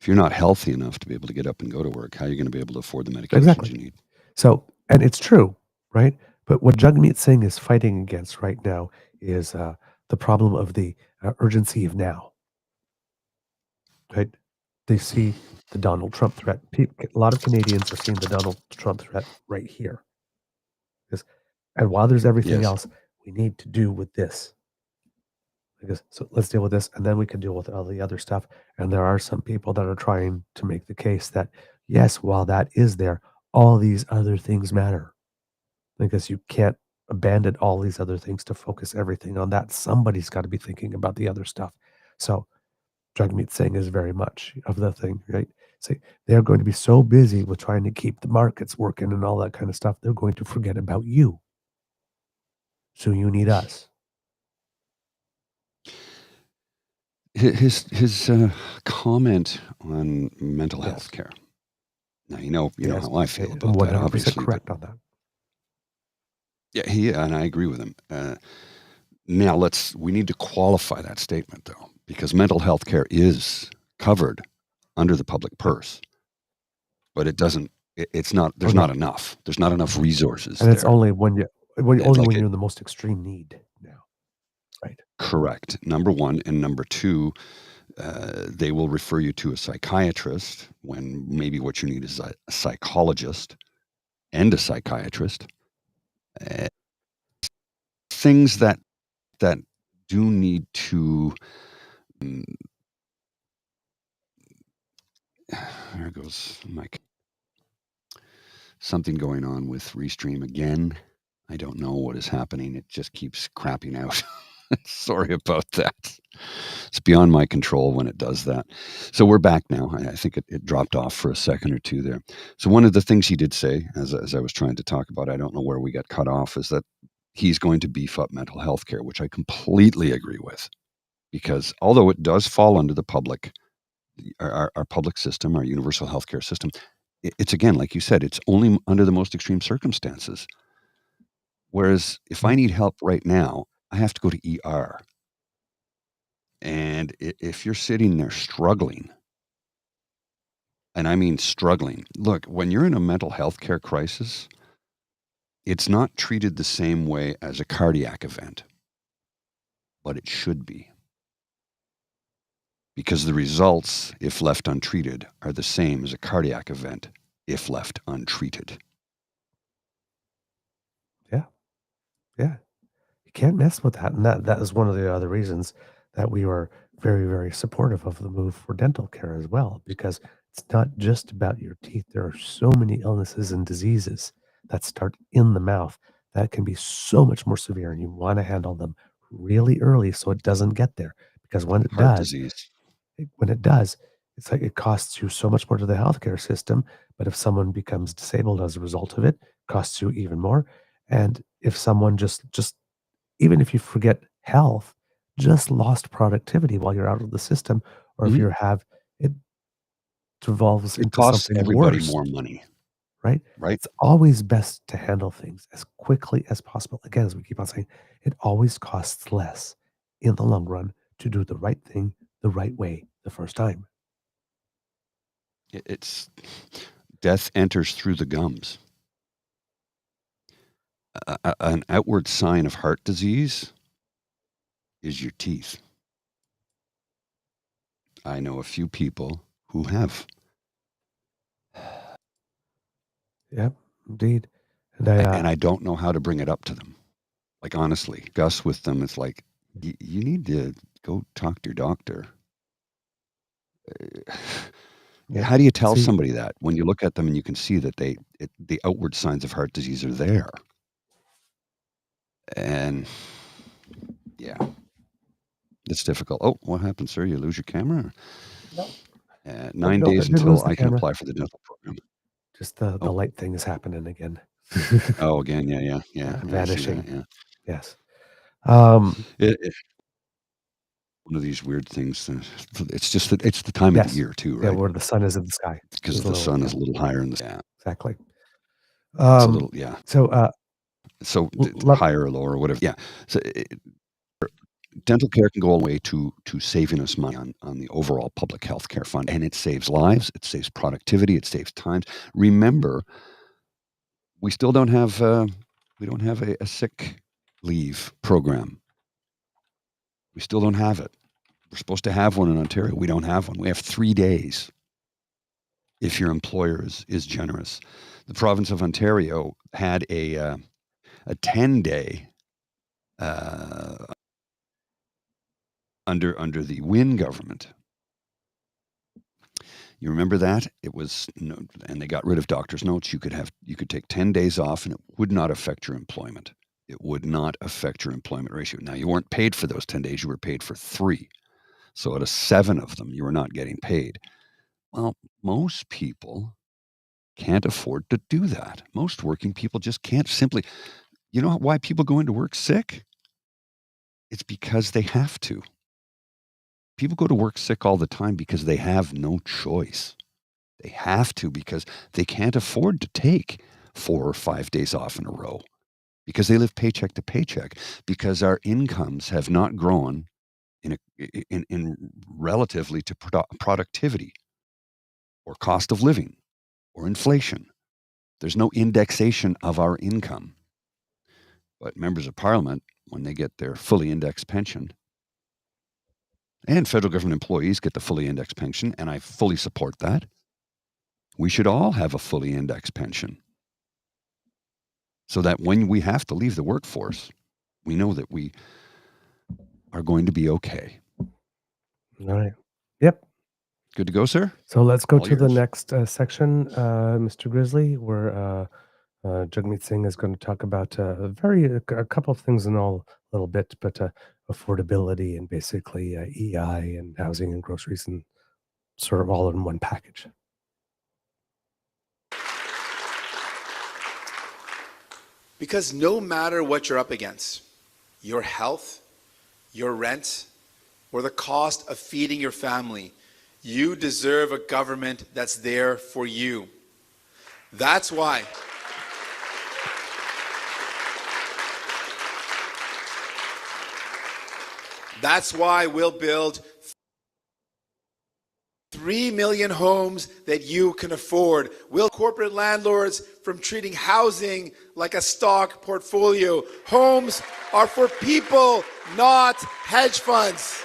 you're not healthy enough to be able to get up and go to work, how are you going to be able to afford the medications Exactly. you need? So, and it's true, right? But what Jagmeet Singh is fighting against right now is the problem of the urgency of now, right? They see the Donald Trump threat. A lot of Canadians are seeing the Donald Trump threat right here. And while there's everything Yes. else, we need to do with this. So let's deal with this, and then we can deal with all the other stuff. And there are some people that are trying to make the case that yes, while that is there, all these other things matter because you can't abandon all these other things to focus everything on that. Somebody's got to be thinking about the other stuff. So Jagmeet Singh is very much of the thing, right? Say they're going to be so busy with trying to keep the markets working and all that kind of stuff, they're going to forget about you. So you need us. His comment on mental Yes. health care. Now you know Yes. how I feel I'm about that. 100% Obviously, correct on that. yeah, and I agree with him. Now we need to qualify that statement though, because mental health care is covered under the public purse, but it doesn't. It's not. Oh, There's no. not enough. There's not enough resources And it's there. only when you're in the most extreme need now. Right. Correct. Number one, and number two, they will refer you to a psychiatrist when maybe what you need is a psychologist and a psychiatrist. Uh, things that do need to. There goes Mike. Something going on with Restream again. I don't know what is happening. It just keeps crapping out. Sorry about that. It's beyond my control when it does that. So we're back now. I think it dropped off for a second or two there. So one of the things he did say, as I was trying to talk about, I don't know where we got cut off, is that he's going to beef up mental health care, which I completely agree with. Because although it does fall under the public, our public system, our universal healthcare system, it's again, like you said, it's only under the most extreme circumstances. Whereas if I need help right now, I have to go to ER. And if you're sitting there struggling, and I mean struggling, look, when you're in a mental health care crisis, it's not treated the same way as a cardiac event, but it should be. Because the results, if left untreated, are the same as a cardiac event if left untreated. Yeah. Yeah. You can't mess with that. And that is one of the other reasons that we were very, very supportive of the move for dental care as well, because it's not just about your teeth. There are so many illnesses and diseases that start in the mouth that can be so much more severe. And you want to handle them really early so it doesn't get there. Because Heart disease. when it does, It's like it costs you so much more to the healthcare system, but if someone becomes disabled as a result of it, costs you even more. And if someone just even if you forget health, just lost productivity while you're out of the system, or if Mhm. you have it devolves It into costs something everybody worse, more money, right? right? It's always best to handle things as quickly as possible. Again, as we keep on saying, it always costs less in the long run to do the right thing the right way the first time. It's death enters through the gums. An outward sign of heart disease is your teeth. I know a few people who have. Yep, indeed. And I, And I don't know how to bring it up to them. Like, honestly, Gus with them, it's like, you need to go talk to your doctor. yeah. How do you tell See, somebody that when you look at them and you can see that the outward signs of heart disease are there? And yeah, it's difficult. Oh, what happened, sir? You lose your camera? no, 9 no, I days didn't until lose the I can camera. apply for the dental program. Just the Oh, light thing is happening again. oh, again, yeah. Yeah, I see that. Vanishing. Yeah, Yes. Um, it one of these weird things. It's just that it's the time of the yes. year too, Yeah, right? where the sun is in the sky. Because Is a the little, sun yeah, is a little higher in the yeah. exactly. It's a little yeah. So So let higher or lower or whatever. Yeah. So dental care can go a way to saving us money on the overall public health care fund, and it saves lives, it saves productivity, it saves time. Remember, we still don't have a sick leave program. We still don't have it. We're supposed to have one in Ontario. We don't have one. We have 3 days if your employer is generous. The province of Ontario had a 10-day under the Wynne government. You remember that? It was no, and they got rid of doctor's notes. You could take 10 days off and it would not affect your employment. It would not affect your employment ratio. Now you weren't paid for those 10 days, you were paid for 3. So out of 7 of them, you were not getting paid. Well, most people can't afford to do that. Most working people just can't simply. You know why people go into work sick? It's because they have to. People go to work sick all the time because they have no choice. They have to because they can't afford to take 4 or 5 days off in a row because they live paycheck to paycheck, because our incomes have not grown in relatively to productivity or cost of living or inflation. There's no indexation of our income. But members of parliament, when they get their fully indexed pension, and federal government employees get the fully indexed pension, and I fully support that, we should all have a fully indexed pension so that when we have to leave the workforce, we know that we are going to be okay. all right. Yep. Good to go, sir? So let's go All to the yours. next section, Mr. Grizzly, where Jagmeet Singh is going to talk about a couple of things in all a little bit, but affordability and basically EI and housing and groceries and sort of all in one package. Because no matter what you're up against, your health, your rent, or the cost of feeding your family, you deserve a government that's there for you. That's why. That's why we'll build 3 million homes that you can afford. We'll corporate landlords from treating housing like a stock portfolio. Homes are for people, not hedge funds.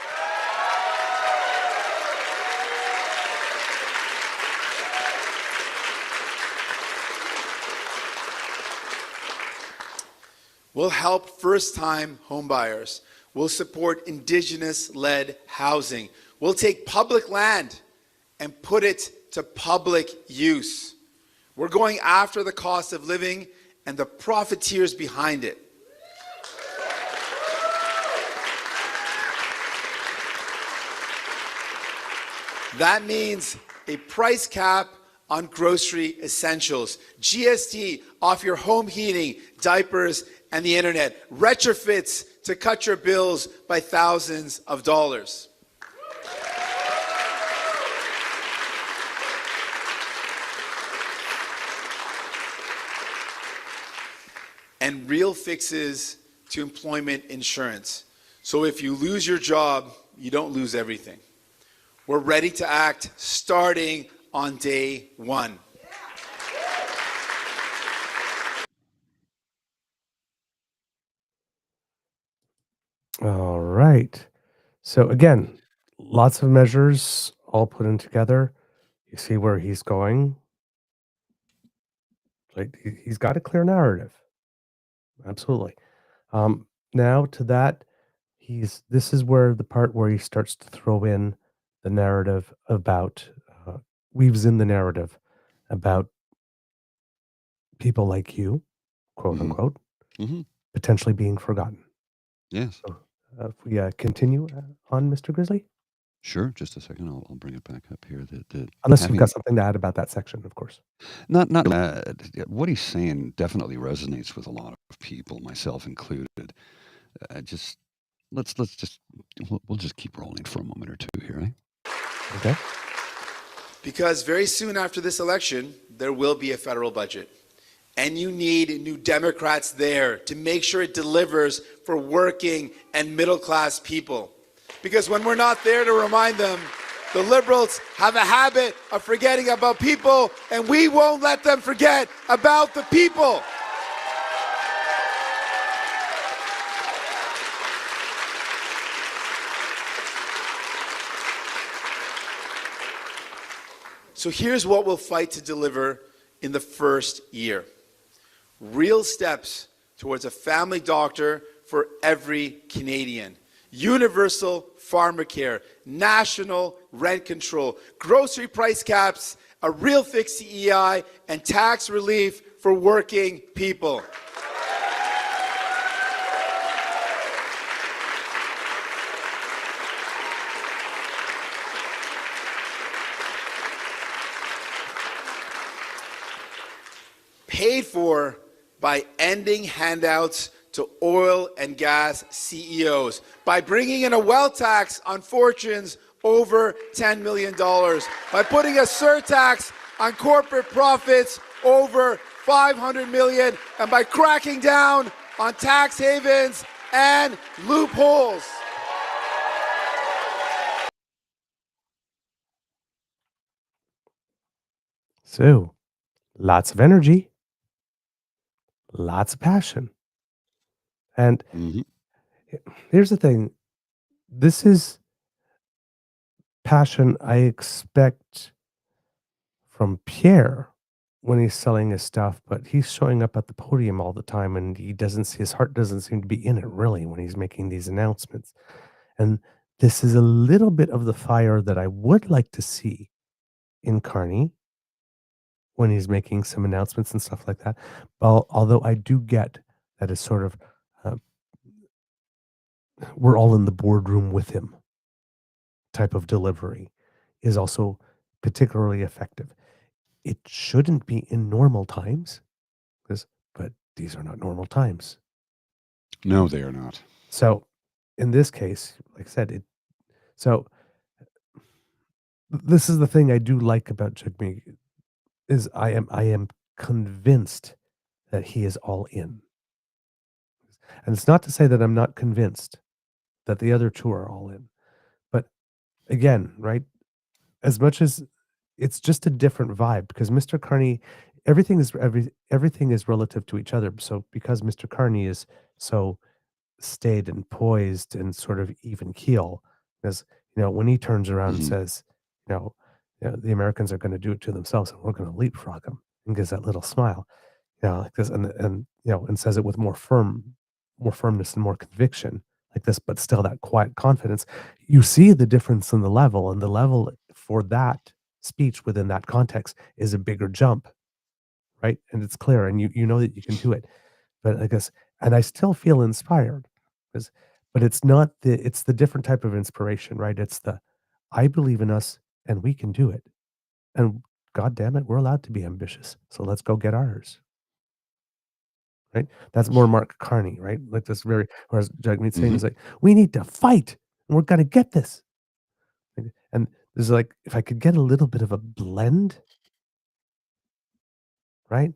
We'll help first-time homebuyers. We'll support Indigenous-led housing. We'll take public land and put it to public use. We're going after the cost of living and the profiteers behind it. That means a price cap on grocery essentials, GST off your home heating, diapers, and the internet, retrofits to cut your bills by thousands of dollars. And real fixes to employment insurance. So if you lose your job, you don't lose everything. We're ready to act starting on day one. All right. So again, lots of measures all put in together. You see where he's going. Like he's got a clear narrative. Absolutely. Now to that, this is where the part where he starts to throw in the narrative about weaves in the narrative about people like you, quote Mhm. unquote, Mhm. potentially being forgotten. Yes. So, if we continue on, Mr. Grizzly, Sure. Just a second. I'll bring it back up here. unless you've Having got something to add about that section, of course. not what he's saying definitely resonates with a lot of people, myself included. Just let's just we'll just keep rolling for a moment or two here, eh? Okay. Because very soon after this election, there will be a federal budget. And you need new Democrats there to make sure it delivers for working and middle-class people. Because when we're not there to remind them, the Liberals have a habit of forgetting about people, and we won't let them forget about the people. So here's what we'll fight to deliver in the first year. Real steps towards a family doctor for every Canadian. Universal pharmacare, national rent control, grocery price caps, a real fix to EI, and tax relief for working people. Paid for by ending handouts to oil and gas CEOs, by bringing in a wealth tax on fortunes over $10 million, by putting a surtax on corporate profits over $500 million, and by cracking down on tax havens and loopholes. So, lots of energy, lots of passion. And Mhm. here's the thing, this is passion I expect from Pierre when he's selling his stuff, but he's showing up at the podium all the time and his heart doesn't seem to be in it really when he's making these announcements. And this is a little bit of the fire that I would like to see in Carney when he's making some announcements and stuff like that. Well, although I do get that it's sort of uh, we're all in the boardroom with him type of delivery is also particularly effective. It shouldn't be in normal times, but these are not normal times. No, they are not. So, in this case, like I said, so this is the thing I do like about Jagmeet is I am convinced that he is all in. And it's not to say that I'm not convinced that the other two are all in. But again, right? As much as it's just a different vibe because Mr. Carney, everything is relative to each other. So because Mr. Carney is so staid and poised and sort of even keel, because when he turns around and Mhm. says, the Americans are going to do it to themselves and we're going to leapfrog them, and gives that little smile, like this, and says it with more firmness and more conviction, like this, but still that quiet confidence. You see the difference in the level, and the level for that speech within that context is a bigger jump, right? And it's clear, and you know that you can do it. But I guess, and I still feel inspired, because, but it's not it's the different type of inspiration, right? It's the I believe in us, and we can do it. And God damn it, we're allowed to be ambitious. So let's go get ours. Right? That's more Mark Carney, right? Like this very, whereas Jagmeet Singh is like, we need to fight and we're gonna get this. And there's like, if I could get a little bit of a blend, right?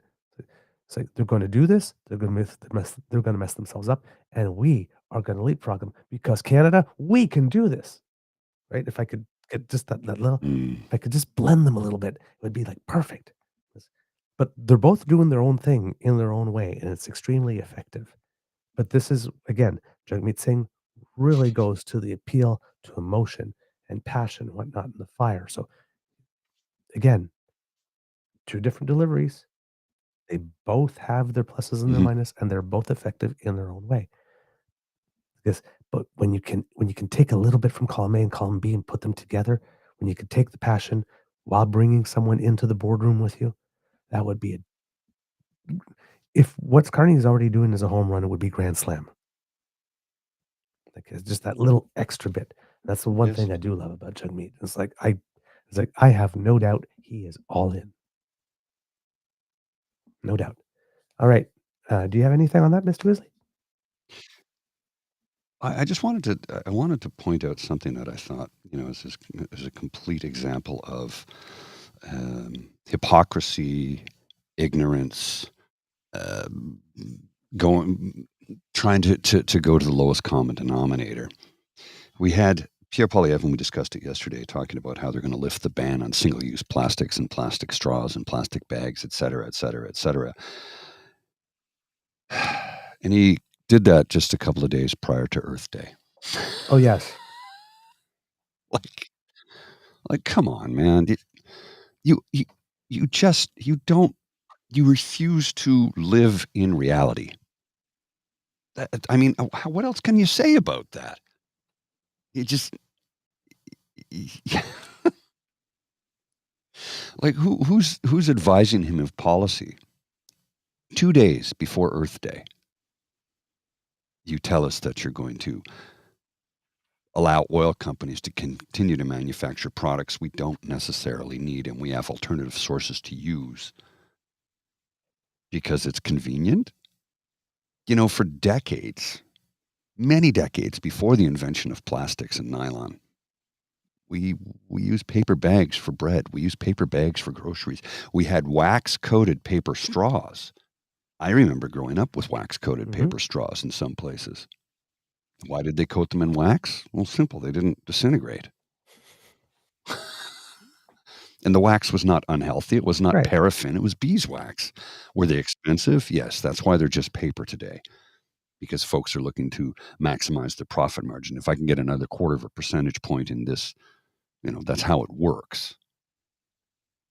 It's like they're going to do this, they're going to mess themselves up, and we are going to leapfrog them because Canada, we can do this, right? If I could get just that little, if I could just blend them a little bit, it would be like perfect. But they're both doing their own thing in their own way, and it's extremely effective. But this is again, Jagmeet Singh really goes to the appeal to emotion and passion, and whatnot, in the fire. So again, two different deliveries. They both have their pluses and their minuses, and they're both effective in their own way. Because, but when you can take a little bit from column A and column B and put them together, when you can take the passion while bringing someone into the boardroom with you, that would be if what Carney is already doing is a home run, it would be grand slam. Like it's just that little extra bit. That's the one thing I do love about Jagmeet. It's like I have no doubt he is all in. No doubt. All right. Do you have anything on that, Mr. Wisley? I just wanted to point out something that I thought, is a complete example of hypocrisy, ignorance, trying to go to the lowest common denominator. We had Pierre Poilièvre, and we discussed it yesterday, talking about how they're going to lift the ban on single-use plastics and plastic straws and plastic bags, et cetera, et cetera, et cetera. And he did that just a couple of days prior to Earth Day. Oh, yes. Like, come on, man. You refuse to live in reality. I mean, what else can you say about that? You just, like, who's advising him of policy? 2 days before Earth Day, you tell us that you're going to allow oil companies to continue to manufacture products we don't necessarily need, and we have alternative sources to use because it's convenient. For decades, many decades before the invention of plastics and nylon, we used paper bags for bread. We used paper bags for groceries. We had wax-coated paper straws. I remember growing up with wax-coated paper straws in some places. Why did they coat them in wax? Well, simple. They didn't disintegrate. And the wax was not unhealthy. It was not paraffin. It was beeswax. Were they expensive? Yes. That's why they're just paper today, because folks are looking to maximize their profit margin. If I can get another 1/4 percentage point in this, that's how it works.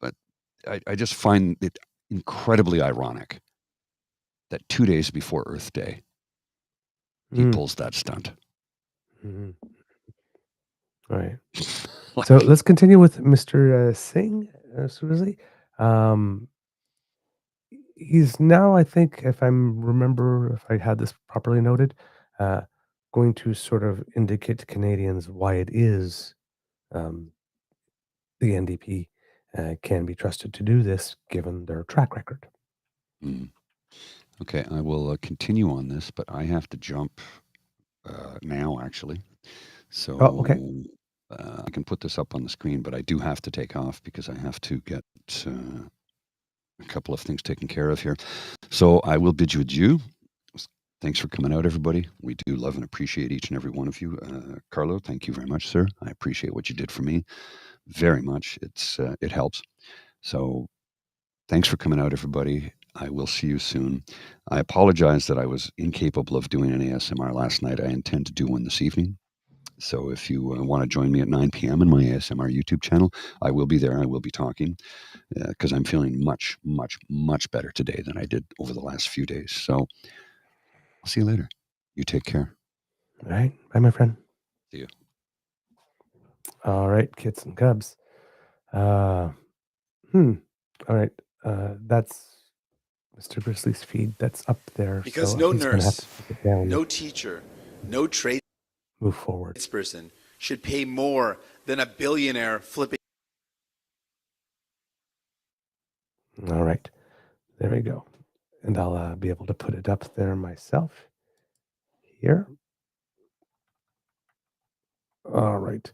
But I just find it incredibly ironic that 2 days before Earth Day, he pulls that stunt. All right. So let's continue with Mr. Singh, Susie. He's now, I think, if I had this properly noted, going to sort of indicate to Canadians why it is the NDP can be trusted to do this, given their track record. Okay, I will continue on this, but I have to jump now, actually. So okay. I can put this up on the screen, but I do have to take off because I have to get a couple of things taken care of here. So I will bid you adieu. Thanks for coming out, everybody. We do love and appreciate each and every one of you. Carlo, thank you very much, sir. I appreciate what you did for me very much. It helps. So thanks for coming out, everybody. I will see you soon. I apologize that I was incapable of doing an ASMR last night. I intend to do one this evening. So if you want to join me at 9 p.m. in my ASMR YouTube channel, I will be there. I will be talking because I'm feeling much, much, much better today than I did over the last few days. So I'll see you later. You take care. All right. Bye, my friend. See you. All right, kids and cubs. All right. That's Mr. Grizzly's feed. That's up there. Because so no he's gonna have nurse, to take it down. no teacher, no move forward. tradesperson should pay more than a billionaire flipping All right. There we go. And I'll be able to put it up there myself here. All right.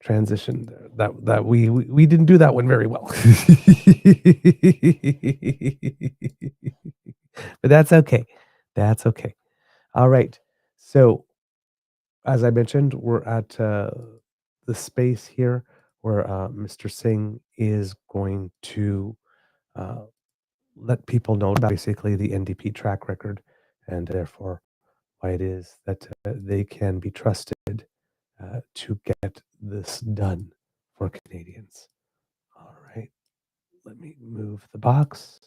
Transition there. That we didn't do that one very well. But that's okay. That's okay. All right. So as I mentioned, we're at the space here where Mr. Singh is going to uh, let people know about basically the NDP track record and therefore why it is that they can be trusted to get this done for Canadians. All right, let me move the box.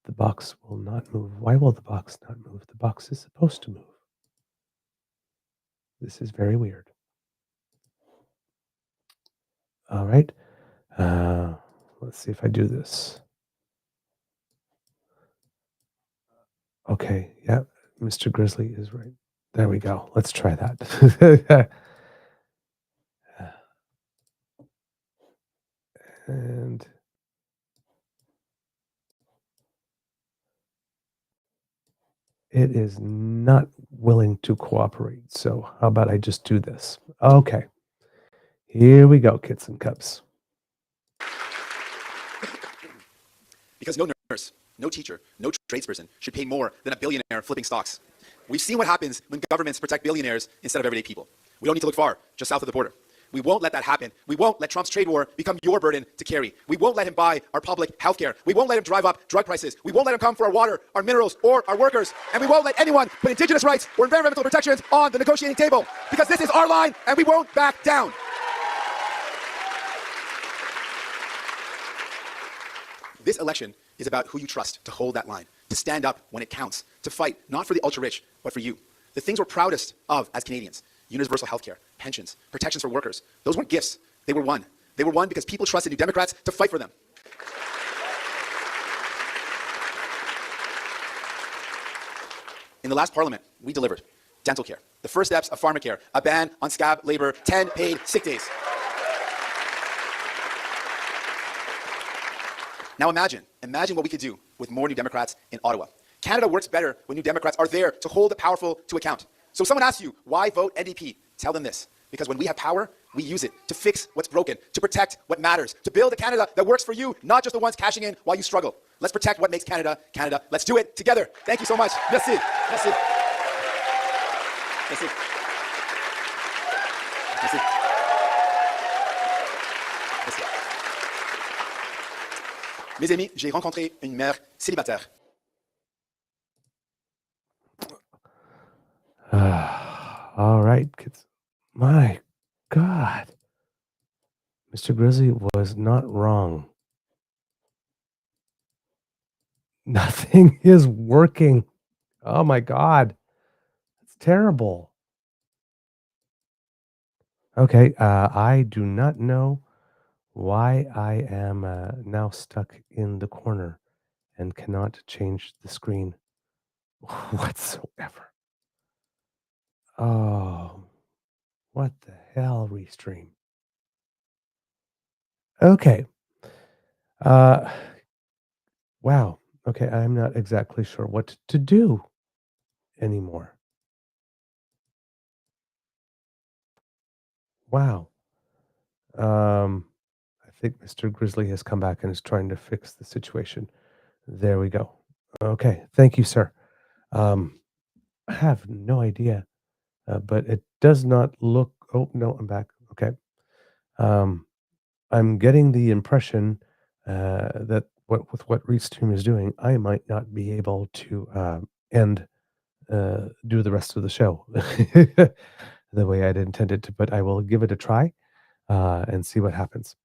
The box will not move. Why will the box not move? The box is supposed to move. This is very weird. All right, let's see if I do this. Okay, yeah, Mr. Grizzly is right. There we go. Let's try that. And it is not willing to cooperate. So how about I just do this? Okay. Here we go, kids and cubs. Because no nurse, no teacher, no tradesperson should pay more than a billionaire flipping stocks. We've seen what happens when governments protect billionaires instead of everyday people. We don't need to look far, just south of the border. We won't let that happen. We won't let Trump's trade war become your burden to carry. We won't let him buy our public health care. We won't let him drive up drug prices. We won't let him come for our water, our minerals, or our workers. And we won't let anyone put indigenous rights or environmental protections on the negotiating table. Because this is our line, and we won't back down. This election is about who you trust to hold that line, to stand up when it counts, to fight not for the ultra-rich, but for you. The things we're proudest of as Canadians: universal health care, pensions, protections for workers. Those weren't gifts. They were won. They were won because people trusted New Democrats to fight for them. In the last parliament, we delivered dental care, the first steps of pharmacare, a ban on scab labor, 10 paid sick days. Now imagine what we could do with more New Democrats in Ottawa. Canada works better when New Democrats are there to hold the powerful to account. So if someone asks you, why vote NDP? Tell them this: because when we have power, we use it to fix what's broken, to protect what matters, to build a Canada that works for you, not just the ones cashing in while you struggle. Let's protect what makes Canada, Canada. Let's do it together. Thank you so much. Merci. Merci. Merci. Merci. Merci. Mes amis, j'ai rencontré une mère célibataire. All right, kids. My God. Mr. Grizzly was not wrong. Nothing is working. Oh my God. It's terrible. Okay, I do not know why I am now stuck in the corner and cannot change the screen whatsoever. Oh, what the hell, Restream? Okay. Wow. Okay, I'm not exactly sure what to do anymore. Wow. I think Mr. Grizzly has come back and is trying to fix the situation. There we go. Okay, thank you, sir. I have no idea, but it does not look. Oh no, I'm back. Okay. I'm getting the impression that with what Restream is doing, I might not be able to do the rest of the show the way I'd intended to, but I will give it a try and see what happens.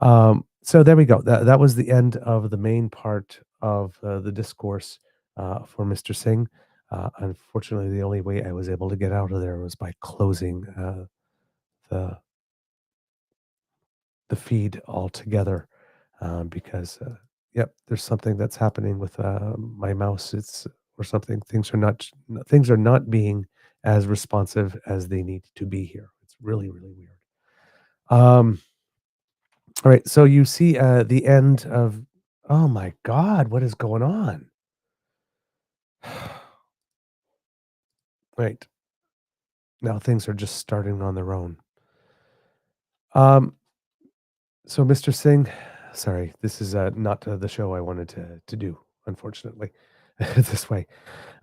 So there we go. That was the end of the main part of the discourse for Mr. Singh. Unfortunately, the only way I was able to get out of there was by closing the feed altogether because yep, there's something that's happening with my mouse. It's or something. Things are not being as responsive as they need to be here. It's really, really weird. All right. So you see the end of. Oh my God, what is going on? Right. Now things are just starting on their own. So Mr. Singh, sorry, this is not the show I wanted to do, unfortunately, this way.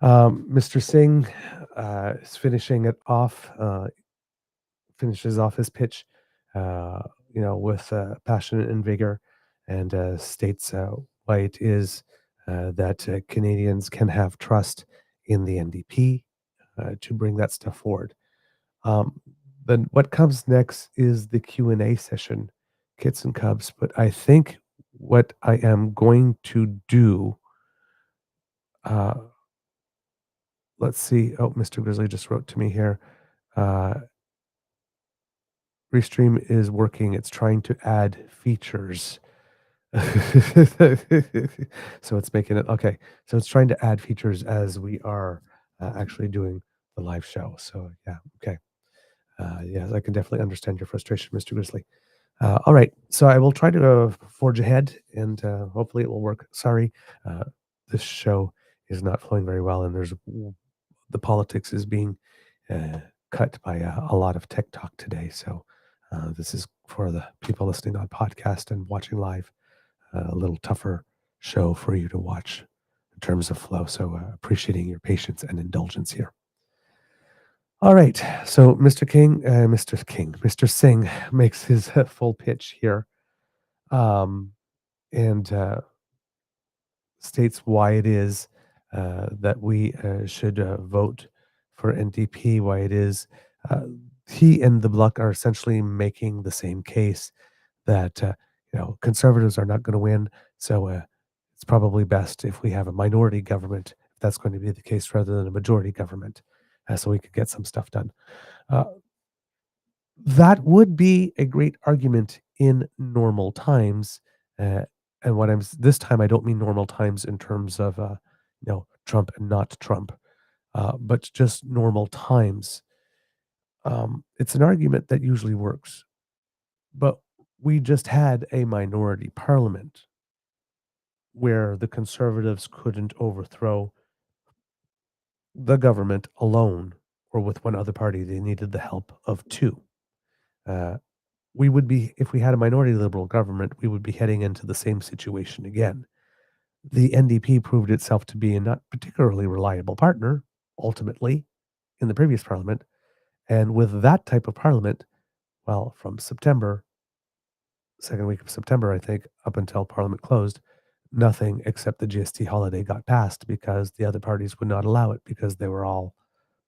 Mr. Singh is finishing it off, finishes off his pitch, uh, with passion and vigor, and states why it is that Canadians can have trust in the NDP to bring that stuff forward. Um, then what comes next is the Q&A session, kits and cubs. But I think what I am going to do, uh, let's see. Oh, Mr. Grizzly just wrote to me here. Uh, Restream is working. It's trying to add features. So it's making it okay. So it's trying to add features as we are actually doing the live show. So yeah, okay. Yes, I can definitely understand your frustration, Mr. Grizzly. All right, so I will try to forge ahead, and hopefully it will work. Sorry, uh, this show is not flowing very well, and the politics is being uh, cut by a lot of tech talk today. So this is for the people listening on podcast and watching live, a little tougher show for you to watch in terms of flow. So appreciating your patience and indulgence here. All right. So Mr. Singh makes his full pitch here, and states why it is that we should vote for NDP, why it is uh, he and the Bloc are essentially making the same case that conservatives are not going to win. So it's probably best if we have a minority government, if that's going to be the case, rather than a majority government, so we could get some stuff done. Uh, that would be a great argument in normal times. Uh, and this time, I don't mean normal times in terms of, Trump and not Trump, but just normal times. It's an argument that usually works. But we just had a minority parliament where the conservatives couldn't overthrow the government alone or with one other party. They needed the help of two. Uh, we would be, if we had a minority liberal government, we would be heading into the same situation again. The NDP proved itself to be a not particularly reliable partner, ultimately, in the previous parliament. And with that type of parliament, well, from September, second week of September, I think, up until parliament closed, nothing except the GST holiday got passed because the other parties would not allow it because they were all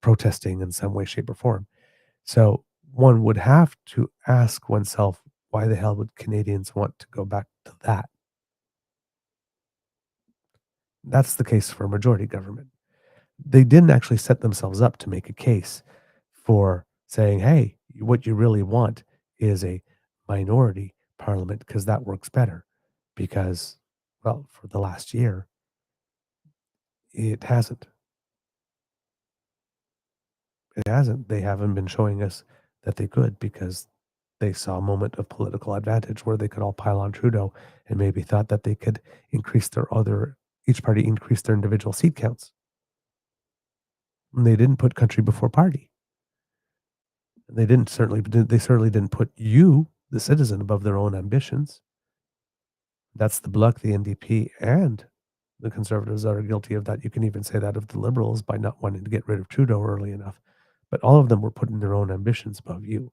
protesting in some way, shape, or form. So one would have to ask oneself, why the hell would Canadians want to go back to that? That's the case for a majority government. They didn't actually set themselves up to make a case for saying, hey, what you really want is a minority parliament because that works better. Because, well, for the last year, it hasn't. It hasn't. They haven't been showing us that they could because they saw a moment of political advantage where they could all pile on Trudeau and maybe thought that they could each party increase their individual seat counts. And they didn't put country before party. They certainly didn't put you, the citizen, above their own ambitions. That's the Bloc, the NDP, and the Conservatives that are guilty of that. You can even say that of the Liberals by not wanting to get rid of Trudeau early enough. But all of them were putting their own ambitions above you.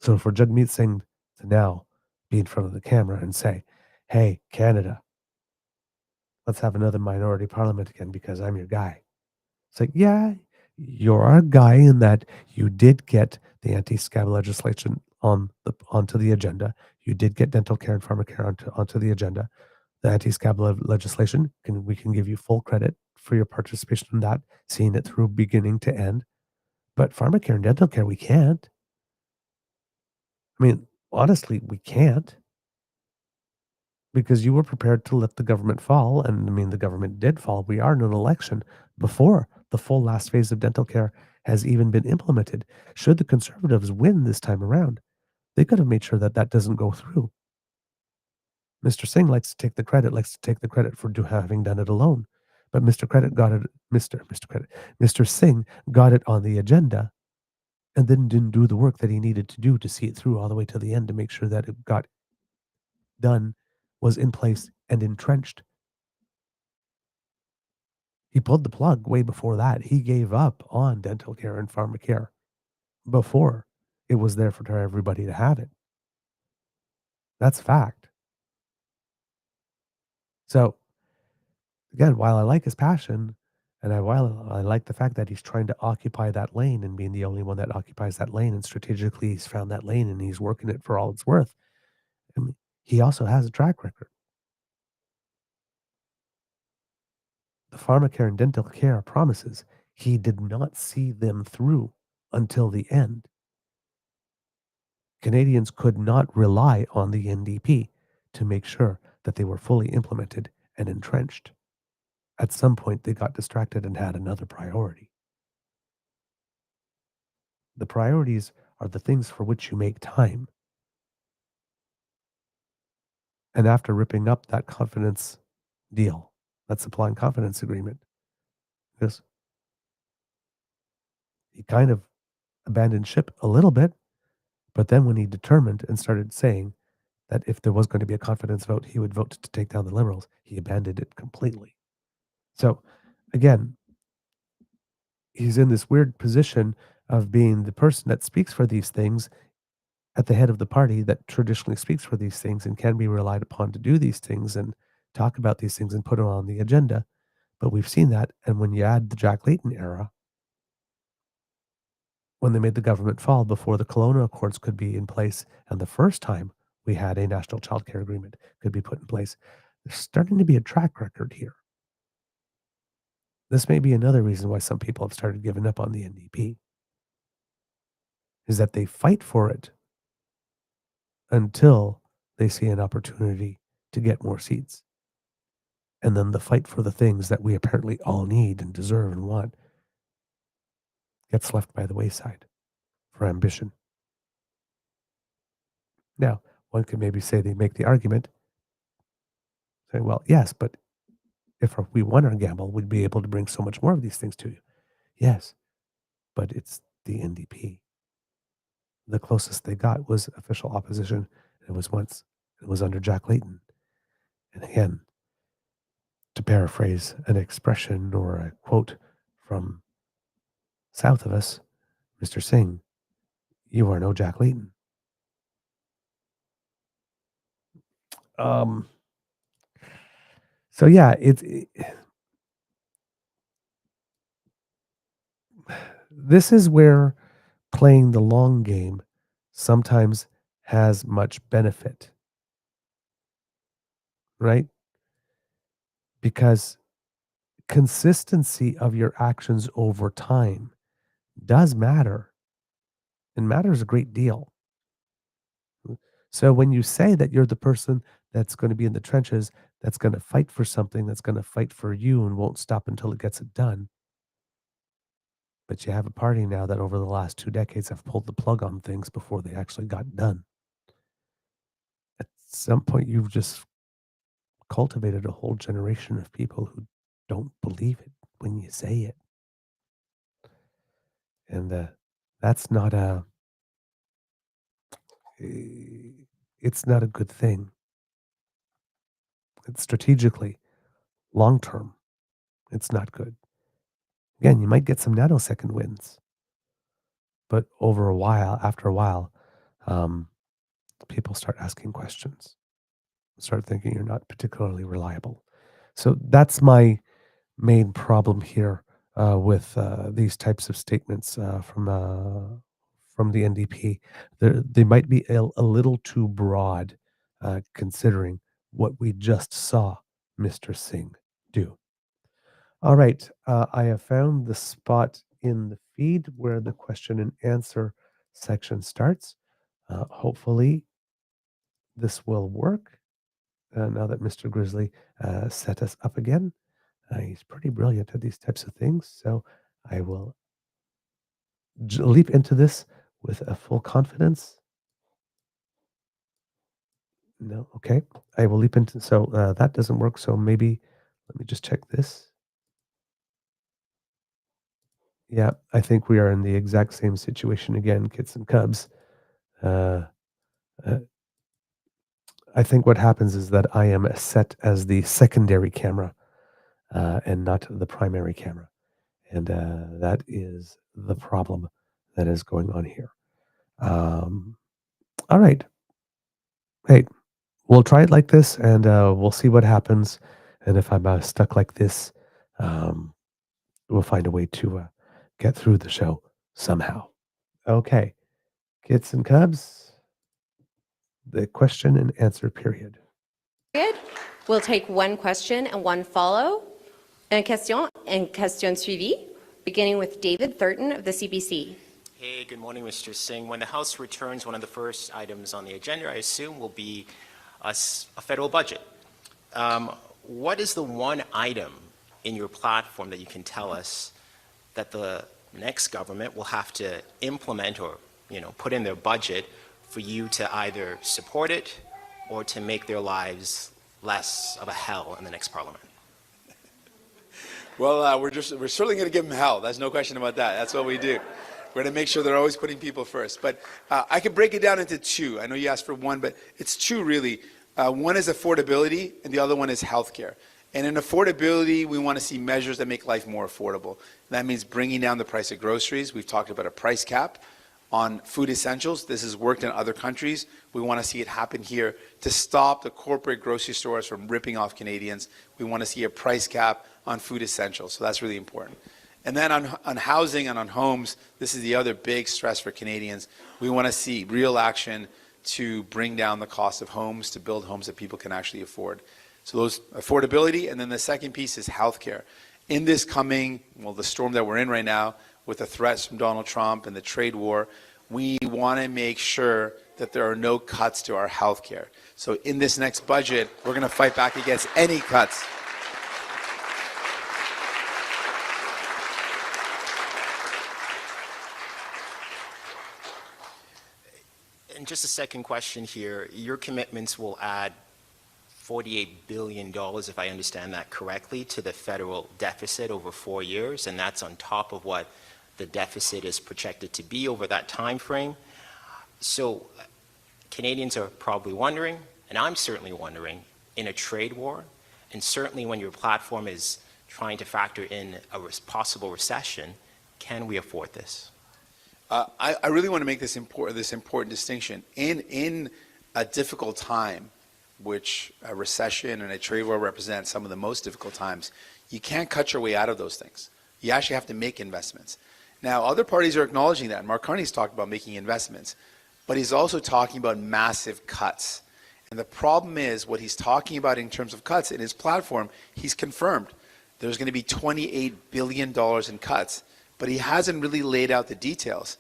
So for Jagmeet Singh to now be in front of the camera and say, hey, Canada, let's have another minority parliament again because I'm your guy. It's like, yeah, you're our guy in that you did get the anti-scab legislation onto the agenda. You did get dental care and pharmacare onto the agenda. The anti-scab legislation, we can give you full credit for your participation in that, seeing it through beginning to end. But pharmacare and dental care, we can't. I mean, honestly, we can't. Because you were prepared to let the government fall, and I mean, the government did fall. We are in an election before the full last phase of dental care has even been implemented. Should the Conservatives win this time around, they could have made sure that that doesn't go through. Mr. Singh likes to take the credit for having done it alone. But Mr. Credit got it, Mr. Singh got it on the agenda and then didn't do the work that he needed to do to see it through all the way to the end to make sure that it got done, was in place and entrenched. He pulled the plug way before that. He gave up on dental care and pharmacare before it was there for everybody to have it. That's fact. So, again, while I like his passion, and while I like the fact that he's trying to occupy that lane and being the only one that occupies that lane, and strategically he's found that lane and he's working it for all it's worth, I mean, he also has a track record. The pharmacare and dental care promises, he did not see them through until the end. Canadians could not rely on the NDP to make sure that they were fully implemented and entrenched. At some point, they got distracted and had another priority. The priorities are the things for which you make time. And after ripping up that confidence deal, that supply and confidence agreement, because he kind of abandoned ship a little bit, but then when he determined and started saying that if there was going to be a confidence vote, he would vote to take down the Liberals, he abandoned it completely. So, again, he's in this weird position of being the person that speaks for these things at the head of the party that traditionally speaks for these things and can be relied upon to do these things and talk about these things and put them on the agenda. But we've seen that. And when you add the Jack Layton era, when they made the government fall before the Kelowna Accords could be in place, and the first time we had a national child care agreement could be put in place, there's starting to be a track record here. This may be another reason why some people have started giving up on the NDP, is that they fight for it until they see an opportunity to get more seats. And then the fight for the things that we apparently all need and deserve and want gets left by the wayside for ambition. Now, one could maybe say they make the argument saying, well, yes, but if we won our gamble, we'd be able to bring so much more of these things to you. Yes, but it's the NDP. The closest they got was official opposition. It was under Jack Layton. And again, to paraphrase an expression or a quote from south of us, Mr. Singh, you are no Jack Layton. So yeah, this is where playing the long game sometimes has much benefit, right? Because consistency of your actions over time does matter and matters a great deal. So when you say that you're the person that's going to be in the trenches, that's going to fight for something, that's going to fight for you and won't stop until it gets it done. But you have a party now that over the last 2 decades have pulled the plug on things before they actually got done. At some point, you've just cultivated a whole generation of people who don't believe it when you say it. And that's not it's not a good thing. It's strategically, long term, it's not good. Again, you might get some nanosecond wins, but after a while, um, people start asking questions, start thinking you're not particularly reliable. So that's my main problem here with these types of statements from the NDP. They might be a little too broad, considering what we just saw Mr. Singh do. All right, I have found the spot in the feed where the question and answer section starts. Hopefully, this will work. Now that Mr. Grizzly set us up again. He's pretty brilliant at these types of things. So I will leap into this with a full confidence. No. Okay. I will leap into. So that doesn't work. So maybe let me just check this. Yeah, I think we are in the exact same situation again, kits and cubs. Uh, uh, I think what happens is that I am set as the secondary camera and not the primary camera. And that is the problem that is going on here. Um, all right. Hey, we'll try it like this and we'll see what happens. And if I'm stuck like this, um, we'll find a way to get through the show somehow. Okay. Kits and cubs, the question and answer period. We'll take one question and one follow. Une question suivie, beginning with David Thurton of the CBC. Hey, good morning, Mr. Singh. When the House returns, one of the first items on the agenda, I assume, will be a federal budget. What is the one item in your platform that you can tell us that the next government will have to implement or, put in their budget for you to either support it or to make their lives less of a hell in the next parliament? Well, we're certainly going to give them hell. There's no question about that. That's what we do. We're going to make sure they're always putting people first. But I could break it down into two. I know you asked for one, but it's two really. One is affordability, and the other one is healthcare. And in affordability, we want to see measures that make life more affordable. That means bringing down the price of groceries. We've talked about a price cap on food essentials. This has worked in other countries. We want to see it happen here to stop the corporate grocery stores from ripping off Canadians. We want to see a price cap on food essentials. So that's really important. And then on housing and on homes, this is the other big stress for Canadians. We want to see real action to bring down the cost of homes, to build homes that people can actually afford. So those affordability, and then the second piece is healthcare. In this coming, the storm that we're in right now, with the threats from Donald Trump and the trade war, we want to make sure that there are no cuts to our healthcare. So in this next budget, we're going to fight back against any cuts. And just a second question here. Your commitments will add $48 billion, if I understand that correctly, to the federal deficit over 4 years, and that's on top of what the deficit is projected to be over that time frame. So Canadians are probably wondering, and I'm certainly wondering, in a trade war, and certainly when your platform is trying to factor in a possible recession, can we afford this? I really want to make this important distinction. In a difficult time, which a recession and a trade war represent some of the most difficult times, you can't cut your way out of those things. You actually have to make investments. Now, other parties are acknowledging that. Mark Carney's talked about making investments, but he's also talking about massive cuts. And the problem is what he's talking about in terms of cuts in his platform, he's confirmed there's going to be $28 billion in cuts, but he hasn't really laid out the details.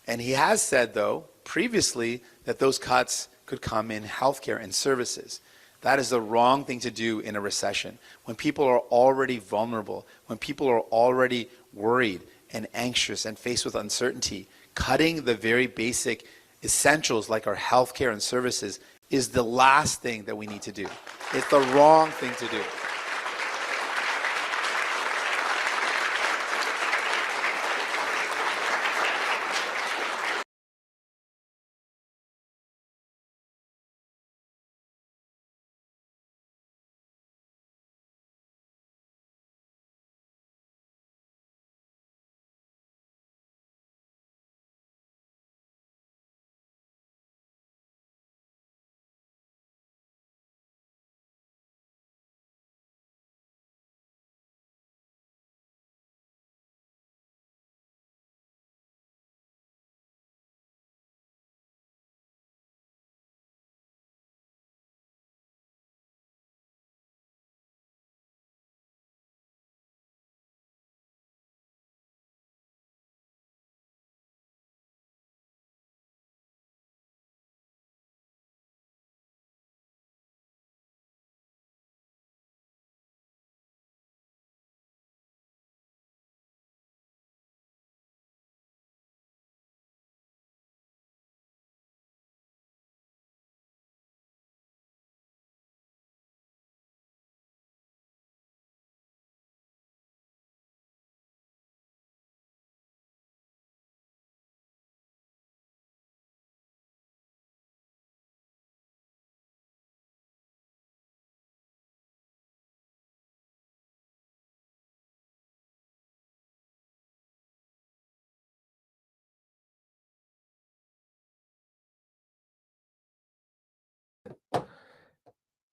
And he has said, though, previously, that those cuts could come in healthcare and services. That is the wrong thing to do in a recession. When people are already vulnerable, when people are already worried and anxious and faced with uncertainty, cutting the very basic essentials like our healthcare and services is the last thing that we need to do. It's the wrong thing to do.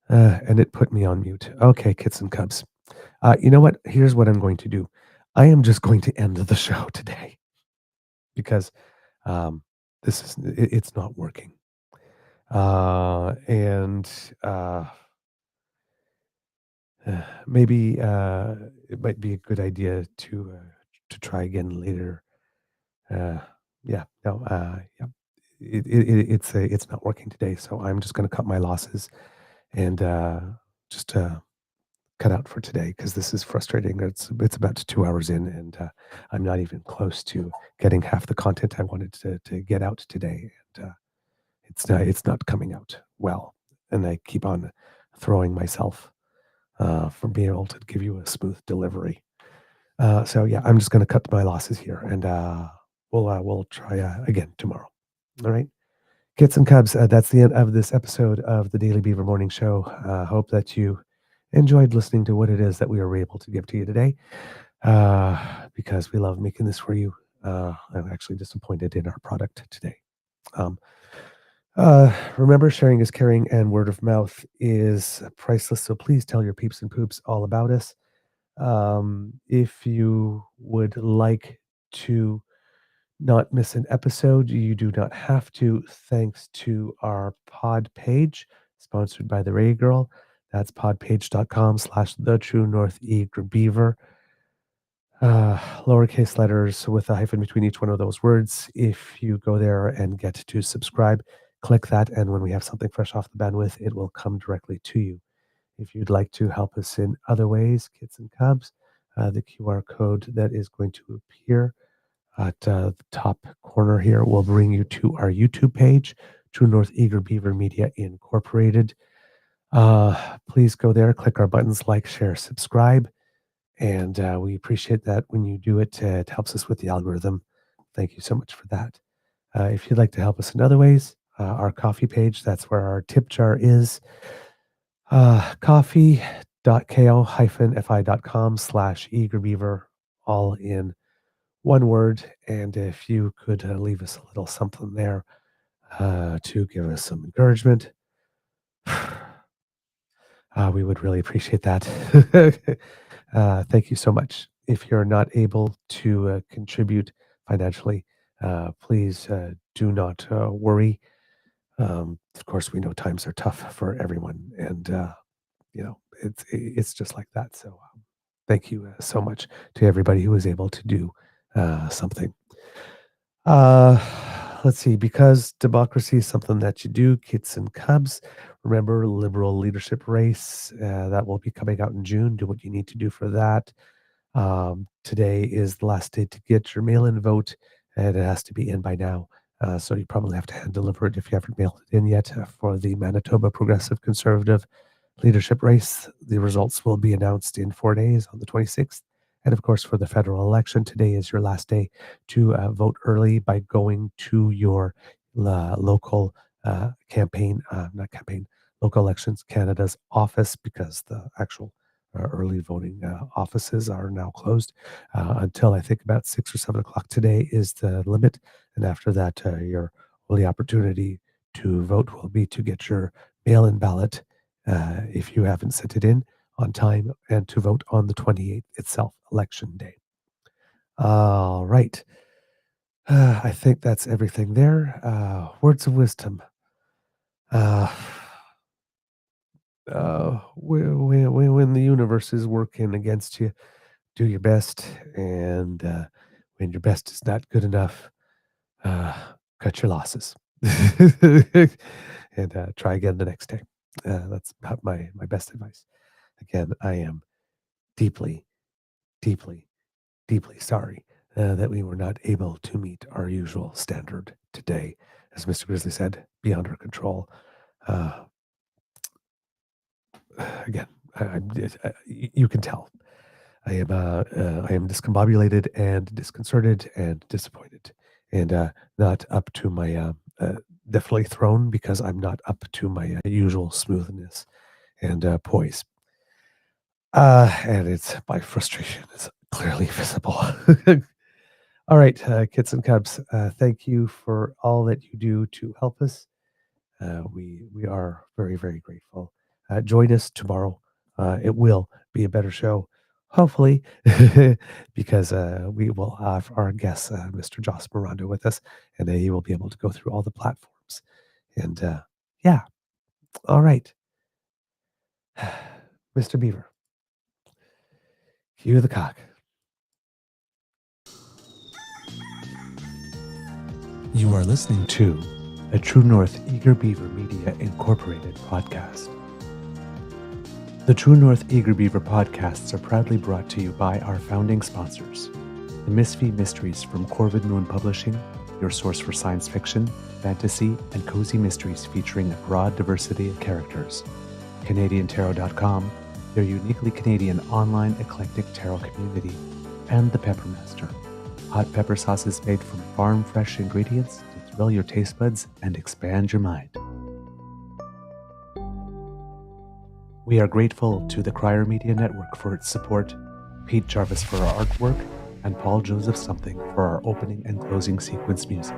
And it put me on mute. Okay, kits and cubs. You know what? Here's what I'm going to do. I am just going to end the show today because um, it's not working. And maybe it might be a good idea to try again later. Yeah, no, yeah, it's not working today, so I'm just going to cut my losses and just cut out for today because this is frustrating. It's about 2 hours in, and I'm not even close to getting half the content I wanted to get out today, and it's not coming out well, and I keep on throwing myself from being able to give you a smooth delivery. So yeah, I'm just going to cut my losses here, and we'll try again tomorrow. All right, kits and cubs. That's the end of this episode of the Daily Beaver Morning Show. Hope that you enjoyed listening to what it is that we were able to give to you today, because we love making this for you. I'm actually disappointed in our product today. Um, Remember, sharing is caring, and word of mouth is priceless. So please tell your peeps and poops all about us. If you would like to not miss an episode, you do not have to, thanks to our pod page, sponsored by the Ray Girl. That's podpage.com/the truenortheagerbeaver. Lowercase letters with a hyphen between each one of those words. If you go there and get to subscribe, click that, and when we have something fresh off the bandwidth, it will come directly to you. If you'd like to help us in other ways, kits and cubs, the QR code that is going to appear at the top corner here will bring you to our YouTube page, True North Eager Beaver Media Incorporated. Please go there, click our buttons, like, share, subscribe, and we appreciate that when you do it. It helps us with the algorithm. Thank you so much for that. If you'd like to help us in other ways, our coffee page, that's where our tip jar is. Coffee.ko-fi.com/eagerbeaver, all in one word. And if you could leave us a little something there to give us some encouragement, we would really appreciate that. Thank you so much. If you're not able to contribute financially, please do not worry. Of course, we know times are tough for everyone, and it's just like that. So thank you so much to everybody who was able to do something. Uh, let's see, because democracy is something that you do, kits and cubs. Remember, liberal leadership race that will be coming out in June. Do what you need to do for that. Today is the last day to get your mail-in vote, and it has to be in by now. So you probably have to hand deliver it if you haven't mailed it in yet for the Manitoba Progressive Conservative leadership race. The results will be announced in 4 days on the 26th. And of course, for the federal election, today is your last day to vote early by going to your local local elections Canada's office, because the actual early voting offices are now closed until I think about 6 or 7 o'clock today is the limit. And after that, your only opportunity to vote will be to get your mail-in ballot if you haven't sent it in on time, and to vote on the 28th itself, election day. All right. I think that's everything there. Words of wisdom. When the universe is working against you, do your best. And when your best is not good enough, cut your losses and try again the next day. That's about my best advice. Again, I am deeply, deeply, deeply sorry that we were not able to meet our usual standard today. As Mr. Grizzly said, beyond our control. Again, you can tell. I am discombobulated and disconcerted and disappointed, and not up to my definitely thrown, because I'm not up to my usual smoothness and poise. And it's my frustration is clearly visible. All right, kits and cubs, thank you for all that you do to help us. We are very, very grateful. Join us tomorrow. It will be a better show, hopefully, because we will have our guest, Mr. Joss Miranda, with us, and he will be able to go through all the platforms. And yeah, all right. Mr. Beaver, cue the cock. You are listening to a True North Eager Beaver Media Incorporated podcast. The True North Eager Beaver podcasts are proudly brought to you by our founding sponsors, the Misfit Mysteries from Corvid Moon Publishing, your source for science fiction, fantasy, and cozy mysteries featuring a broad diversity of characters. CanadianTarot.com, their uniquely Canadian online eclectic tarot community, and the Peppermaster, hot pepper sauces made from farm-fresh ingredients to thrill your taste buds and expand your mind. We are grateful to the Crier Media Network for its support, Pete Jarvis for our artwork, and Paul Joseph Something for our opening and closing sequence music.